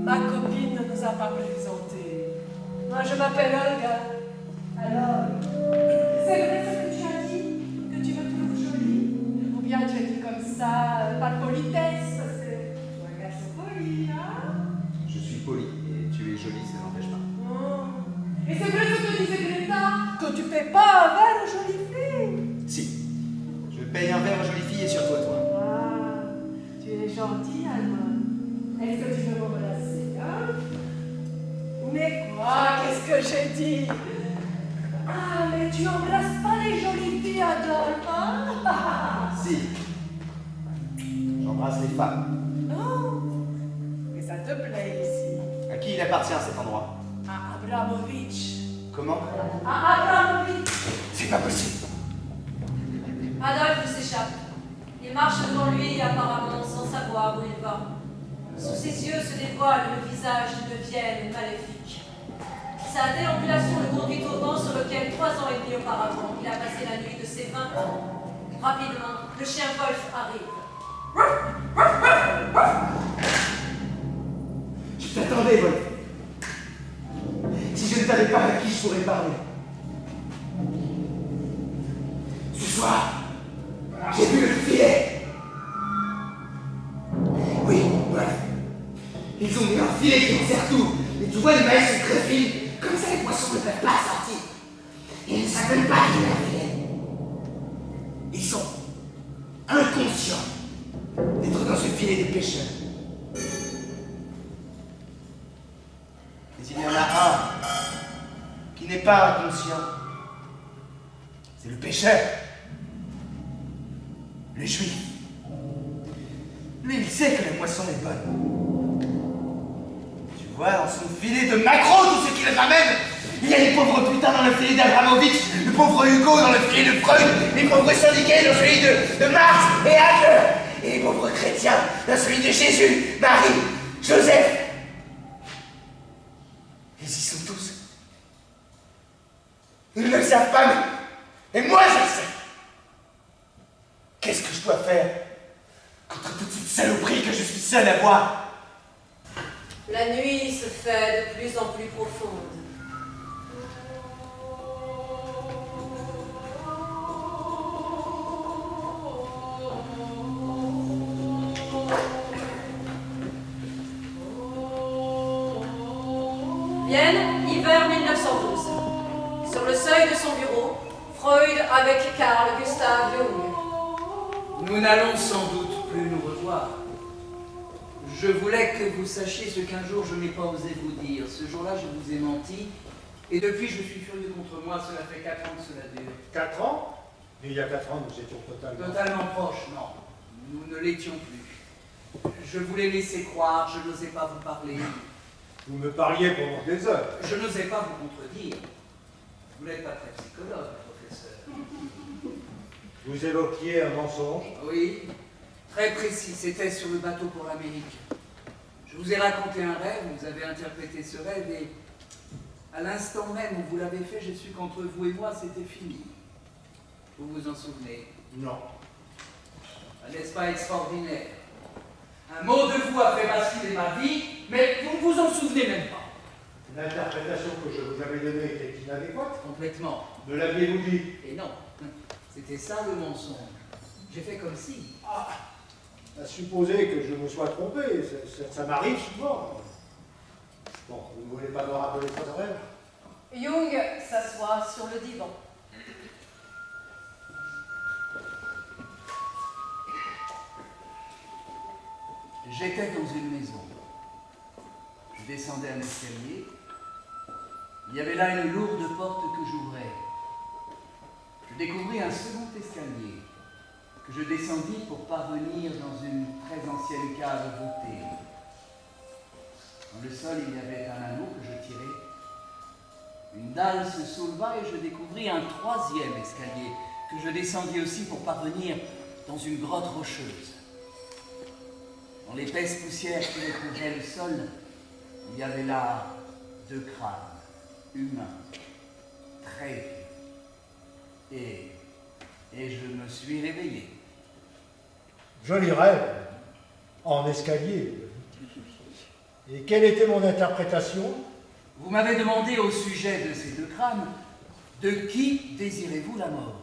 Ma copine ne nous a pas présentés. Moi, je m'appelle Olga. Alors, c'est vrai ce que tu as dit? Que tu me trouves jolie? Ou bien tu as dit comme ça, par politesse? Parce que tu es un garçon poli, hein? Je suis poli et tu es jolie, ça n'empêche pas. Et c'est vrai ce que disait Greta, que tu paies pas un verre aux jolies filles. Si. Je paye un verre aux jolies filles et surtout à toi. Ah, tu es gentil, Alma. Est-ce que tu veux me relasser, hein? Mais quoi? Qu'est-ce que j'ai dit? Ah, mais tu embrasses pas les jolies filles, Adolphe, hein? Si. J'embrasse les femmes. Oh, mais ça te plaît ici. À qui il appartient cet endroit? À Abramovitch. Comment? À Abramovitch. C'est pas possible. Adolphe s'échappe. Il marche devant lui, apparemment sans savoir où il va. Sous ses yeux se dévoile le visage d'une Vienne maléfique. Sa déambulation le conduit au banc sur lequel 3 ans et demi auparavant, il a passé la nuit de ses 20 ans. Rapidement, le chien Wolf arrive. Je t'attendais, Wolf. Si je ne t'avais pas, à qui je pourrais parler? Ce soir, j'ai vu le filet. Oui, voilà. Ils ont mis un filet qui enserre tout. Et tu vois, les mailles sont très fines. Comme ça, les poissons ne peuvent pas sortir. Et ils ne savent même pas qu'il y a un filet. Ils sont inconscients d'être dans ce filet des pêcheurs. Mais il y en a un qui n'est pas inconscient. C'est le pêcheur. Le juif. Lui, il il sait que la moisson est bonne. Tu vois, dans son filet de maquereau, tout ce qu'il ramène, il y a les pauvres putains dans le filet d'Abramovitch, le pauvre Hugo dans le filet de Freud, les pauvres syndiqués dans celui de Marx et Adler, et les pauvres chrétiens dans celui de Jésus, Marie, Joseph. Ils y sont tous. Ils ne le savent pas, mais moi je le sais. Qu'est-ce que je dois faire contre toute cette saloperie que je suis seul à voir? La nuit se fait de plus en plus profonde. Vienne, hiver 1912. Sur le seuil de son bureau, Freud avec Carl Gustav Jung. Nous n'allons sans doute plus nous revoir. Je voulais que vous sachiez ce qu'un jour je n'ai pas osé vous dire. Ce jour-là, je vous ai menti. Et depuis, je suis furieux contre moi. Cela fait 4 ans que cela dure. 4 ans? Mais il y a 4 ans, nous étions Totalement proches, non. Nous ne l'étions plus. Je voulais laisser croire, je n'osais pas vous parler. Vous me parliez pendant des heures. Je n'osais pas vous contredire. Vous n'êtes pas très psychologue, professeur. Vous évoquiez un mensonge? Oui, très précis. C'était sur le bateau pour l'Amérique. Je vous ai raconté un rêve, vous avez interprété ce rêve et à l'instant même où vous l'avez fait, j'ai su qu'entre vous et moi, c'était fini. Vous vous en souvenez? Non. N'est-ce pas extraordinaire? Un mot de vous a fait basculer ma vie, mais vous ne vous en souvenez même pas. L'interprétation que je vous avais donnée était inadéquate? Complètement. Me l'aviez-vous dit? Et non, c'était ça le mensonge. J'ai fait comme si. Ah, à supposer que je me sois trompé, ça m'arrive souvent. Bon, vous ne voulez pas me rappeler votre rêve? Jung s'assoit sur le divan. J'étais dans une maison. Je descendais un escalier. Il y avait là une lourde porte que j'ouvrais. Je découvris un second escalier que je descendis pour parvenir dans une très ancienne cave voûtée. Dans le sol, il y avait un anneau que je tirai. Une dalle se souleva et je découvris un troisième escalier que je descendis aussi pour parvenir dans une grotte rocheuse. Dans l'épaisse poussière qui recouvrait le sol, il y avait là 2 crânes humains, très vieux. Et je me suis réveillé. Joli rêve, en escalier. Et quelle était mon interprétation? Vous m'avez demandé au sujet de ces 2 crânes, de qui désirez-vous la mort?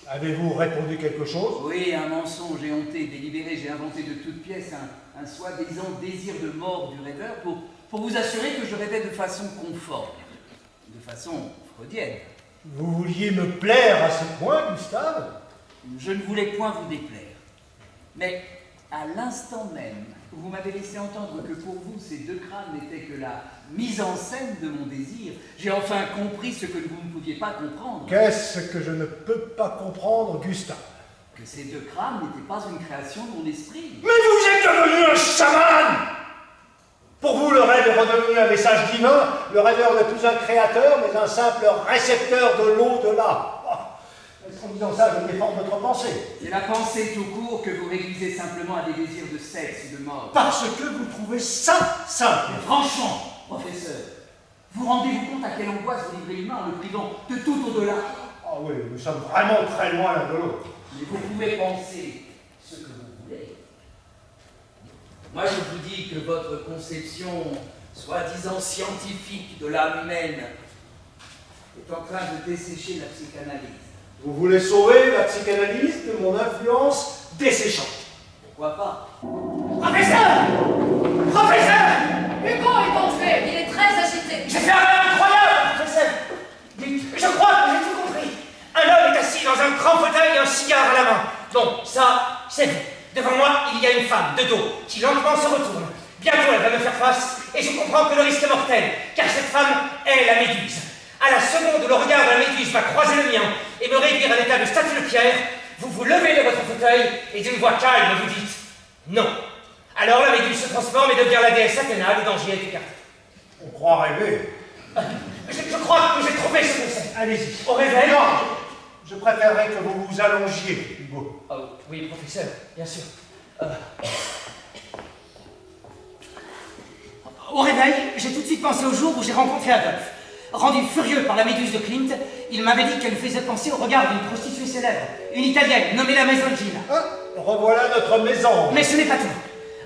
Avez-vous répondu quelque chose? Oui, un mensonge éhonté, délibéré. J'ai inventé de toutes pièces un soi-disant désir de mort du rêveur pour vous assurer que je rêvais de façon conforme, de façon freudienne. Vous vouliez me plaire à ce point, Gustave? Je ne voulais point vous déplaire. Mais à l'instant même, vous m'avez laissé entendre que pour vous, ces 2 crânes n'étaient que la mise en scène de mon désir. J'ai enfin compris ce que vous ne pouviez pas comprendre. Qu'est-ce que je ne peux pas comprendre, Gustave? Que ces 2 crânes n'étaient pas une création de mon esprit. Mais vous êtes devenu un chaman! Pour vous, le rêve est redevenu un message divin. Le rêveur n'est plus un créateur, mais un simple récepteur de l'au-delà. Est-ce qu'en disant ça, je défends votre pensée? C'est la pensée tout court que vous réduisez simplement à des désirs de sexe et de mort. Parce que vous trouvez ça simple. Mais franchement, professeur, vous rendez-vous compte à quelle angoisse vous livrez l'humain en le privant de tout au-delà? Ah oui, nous sommes vraiment très loin l'un de l'autre. Mais vous pouvez penser ce que vous voulez. Moi, je vous dis que votre conception, soi-disant scientifique de l'âme humaine, est en train de dessécher la psychanalyse. Vous voulez sauver la psychanalyse de mon influence desséchante? Pourquoi pas? Professeur! Professeur! Hugo est entré, il est très agité. J'ai fait un rêve incroyable, professeur! Dites, je crois que j'ai tout compris. Un homme est assis dans un grand fauteuil et un cigare à la main. Bon, ça, c'est vous. Devant moi, il y a une femme, de dos, qui lentement se retourne. Bientôt, elle va me faire face, et je comprends que le risque est mortel, car cette femme est la Méduse. À la seconde où le regard de la Méduse va croiser le mien et me réduire à l'état de statue de pierre, vous vous levez de votre fauteuil et d'une voix calme vous dites « Non. Alors la Méduse se transforme et devient la déesse Athéna, le danger est écarté. On croit rêver. Je crois que j'ai trouvé ce conseil. Allez-y. Au réveil. Non, je préférerais que vous vous allongiez, Hugo. Oh, oui, professeur, bien sûr. Au réveil, j'ai tout de suite pensé au jour où j'ai rencontré Adolphe. Rendu furieux par la Méduse de Clint, il m'avait dit qu'elle faisait penser au regard d'une prostituée célèbre, une italienne nommée la Maisoncina. Ah, revoilà notre maison. Mais ce n'est pas tout.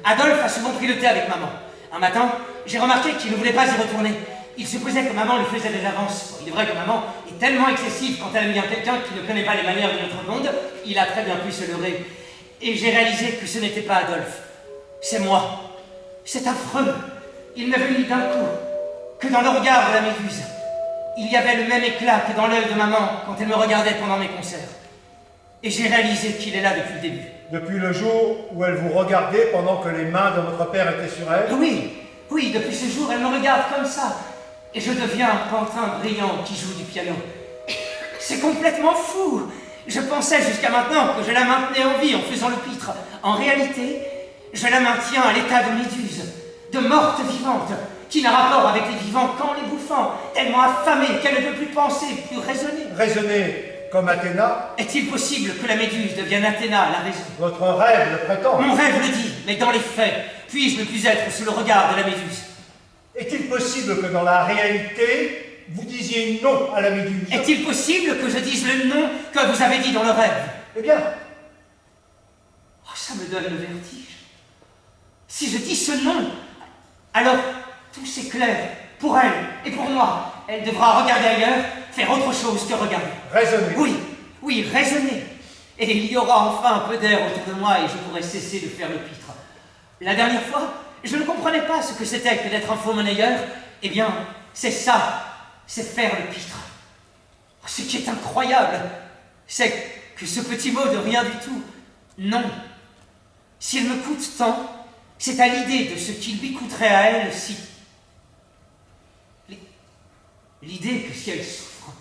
Adolphe a souvent pris le thé avec maman. Un matin, j'ai remarqué qu'il ne voulait pas y retourner. Il supposait que maman lui faisait des avances. Bon, il est vrai que maman est tellement excessive quand elle aime bien quelqu'un qui ne connaît pas les manières de notre monde, il a très bien pu se leurrer. Et j'ai réalisé que ce n'était pas Adolphe. C'est moi. C'est affreux. Il m'est venu d'un coup que dans le regard de la Méduse, il y avait le même éclat que dans l'œil de maman quand elle me regardait pendant mes concerts. Et j'ai réalisé qu'il est là depuis le début. Depuis le jour où elle vous regardait pendant que les mains de votre père étaient sur elle? Oui, depuis ce jour, elle me regarde comme ça. Et je deviens un pantin brillant qui joue du piano. C'est complètement fou. Je pensais jusqu'à maintenant que je la maintenais en vie en faisant le pitre. En réalité, je la maintiens à l'état de Méduse, de morte vivante, qui n'a rapport avec les vivants qu'en les bouffant, tellement affamée qu'elle ne peut plus penser, plus raisonner. Raisonner comme Athéna? Est-il possible que la Méduse devienne Athéna, la raison? Votre rêve le prétend. Mon rêve le dit, mais dans les faits, puis-je ne plus être sous le regard de la Méduse? Est-il possible que dans la réalité, vous disiez non à la Méduse? Est-il possible que je dise le non que vous avez dit dans le rêve? Eh bien, ça me donne le vertige. Si je dis ce non, alors tout s'éclaire pour elle et pour moi. Elle devra regarder ailleurs, faire autre chose que regarder. Raisonner. Oui, raisonner. Et il y aura enfin un peu d'air autour de moi et je pourrai cesser de faire le pitre. La dernière fois, je ne comprenais pas ce que c'était que d'être un faux monnayeur. Eh bien, c'est ça, c'est faire le pitre. Ce qui est incroyable, c'est que ce petit mot de rien du tout, non, s'il me coûte tant, c'est à l'idée de ce qu'il lui coûterait à elle si... L'idée que si elle souffre,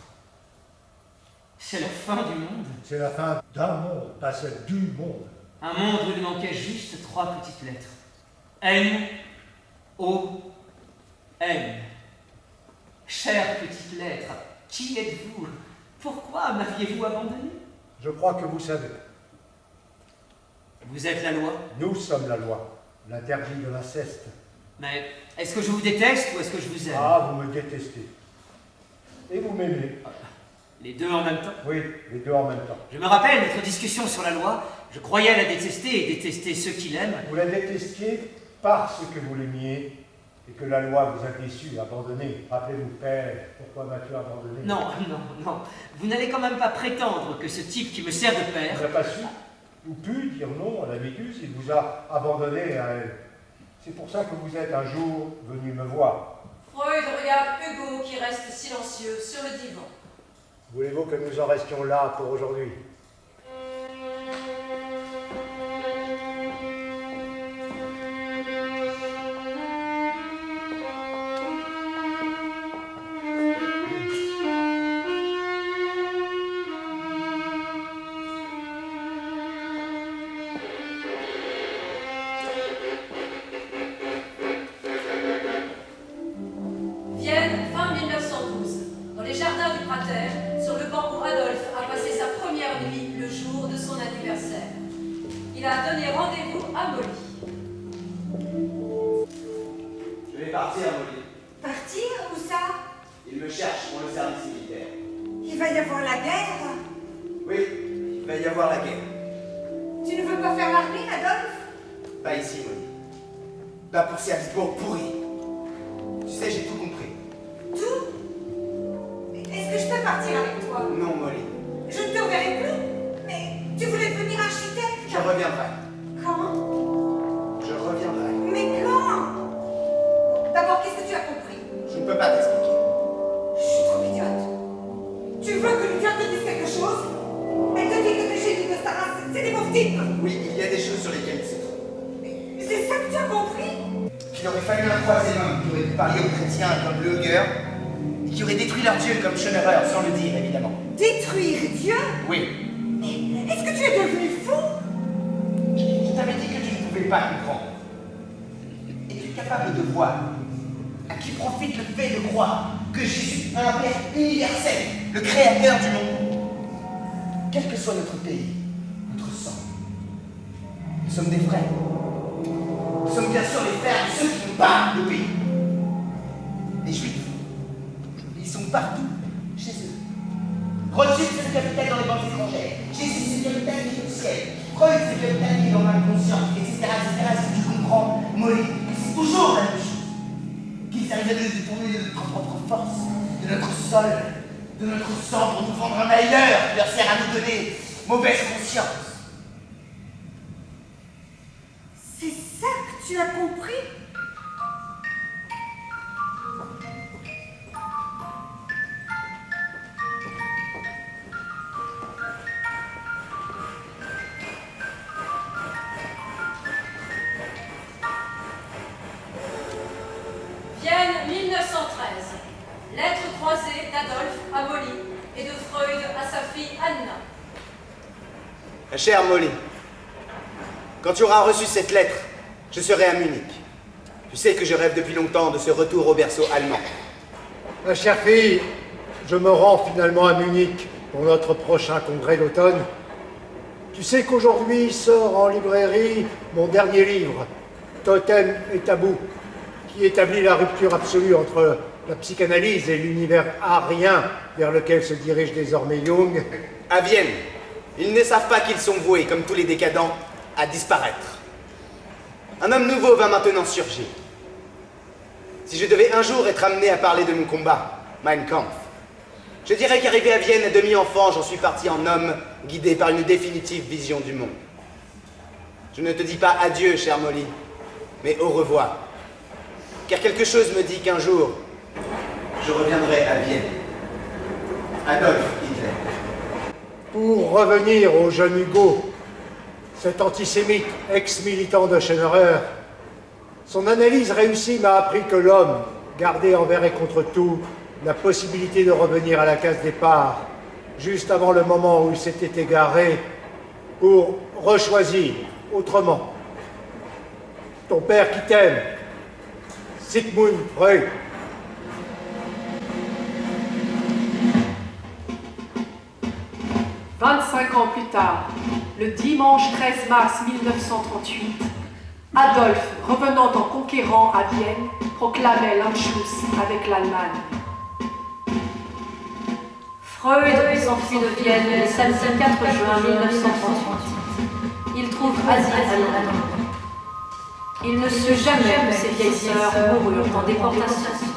c'est la fin du monde. C'est la fin d'un monde, pas celle du monde. Un monde où il manquait juste 3 petites lettres. N, O, N. Chère petite lettre, qui êtes-vous? Pourquoi m'aviez-vous abandonné? Je crois que vous savez. Vous êtes la loi? Nous sommes la loi, l'interdit de l'inceste. Mais est-ce que je vous déteste ou est-ce que je vous aime? Ah, vous me détestez. Et vous m'aimez. Les deux en même temps? Oui, les deux en même temps. Je me rappelle notre discussion sur la loi. Je croyais la détester et détester ceux qui l'aiment. Vous la détestiez parce que vous l'aimiez et que la loi vous a déçu, abandonné. Rappelez-vous, père, pourquoi m'as-tu abandonné? Non. Vous n'allez quand même pas prétendre que ce type qui me sert de père... Vous n'a pas su ou pu dire non à la Méduse, il vous a abandonné à elle. C'est pour ça que vous êtes un jour venu me voir. Freud regarde Hugo qui reste silencieux sur le divan. Voulez-vous que nous en restions là pour aujourd'hui? Vienne, fin 1912. Dans les jardins du Prater, sur le banc où Adolphe a passé sa première nuit le jour de son anniversaire. Il a donné rendez-vous à Molly. Je vais partir, Molly. Partir? Où ça? Il me cherche pour le service militaire. Il va y avoir la guerre? Oui, il va y avoir la guerre. Tu ne veux pas faire l'armée, Adolphe? Pas ici, Molly. Pas pour ces Habsbourg pourris. Tu sais, j'ai tout compris. Tout? Est-ce que je peux partir avec toi? Non, Molly. Je ne te reverrai plus? Mais tu voulais devenir architecte? Je reviendrai. Quand? Je reviendrai. Mais quand? D'abord, qu'est-ce que tu as compris? Je ne peux pas t'expliquer. Je suis trop idiote. Tu veux que l'idiote te dise quelque chose? Elle te dit que tes génies de Staras, c'est des pauvres types. Oui, il y a des choses sur lesquelles il se trompe. C'est ça que tu as compris? Qu'il aurait fallu un troisième homme qui aurait pu parler aux chrétiens comme Le Hugger et qui aurait détruit leur Dieu comme Schoenhauer, sans le dire, évidemment. Détruire Dieu? Oui. Mais est-ce que tu es devenu fou? Je t'avais dit que tu ne pouvais pas comprendre. Es-tu capable de voir à qui profite le fait de croire que Jésus est un Père universel, le Créateur du monde? Quel que soit notre pays, notre sang, nous sommes des frères. Nous sommes bien sûr les frères de ceux qui n'ont pas de pays. Les Juifs, ils sont partout chez eux. Rothschild, c'est le capital dans les banques étrangères. Jésus, c'est le capital qui est au ciel. Freud, c'est le capital qui est dans l'inconscient, etc. Si tu comprends, Molly, c'est toujours la même chose. Qu'ils arrivent à nous détourner de notre propre force, de notre sol, de notre sang pour nous vendre un ailleurs qui leur sert à nous donner mauvaise conscience. C'est ça que tu as compris? Vienne 1913. Lettre croisée d'Adolphe à Molly et de Freud à sa fille Anna. Ma chère Molly, quand tu auras reçu cette lettre, je serai à Munich. Tu sais que je rêve depuis longtemps de ce retour au berceau allemand. Ma chère fille, je me rends finalement à Munich pour notre prochain congrès d'automne. Tu sais qu'aujourd'hui sort en librairie mon dernier livre, Totem et Tabou, qui établit la rupture absolue entre la psychanalyse et l'univers arien vers lequel se dirige désormais Jung. À Vienne, ils ne savent pas qu'ils sont voués, comme tous les décadents, à disparaître. Un homme nouveau va maintenant surgir. Si je devais un jour être amené à parler de mon combat, Mein Kampf, je dirais qu'arrivé à Vienne, demi-enfant, j'en suis parti en homme, guidé par une définitive vision du monde. Je ne te dis pas adieu, chère Molly, mais au revoir. Car quelque chose me dit qu'un jour, je reviendrai à Vienne. Adolf Hitler. Pour revenir au jeune Hugo, cet antisémite ex-militant de Schennerer, son analyse réussie m'a appris que l'homme, gardé envers et contre tout, la possibilité de revenir à la case départ, juste avant le moment où il s'était égaré, pour rechoisir autrement. Ton père qui t'aime, Sigmund Freud. « 25 ans plus tard, le dimanche 13 mars 1938, Adolphe, revenant en conquérant à Vienne, proclamait l'Anschluss avec l'Allemagne. Freud s'enfuit de Vienne le samedi 4 juin 1938. Il trouve asile à Londres. Il ne sut jamais que ses vieilles sœurs moururent en déportation.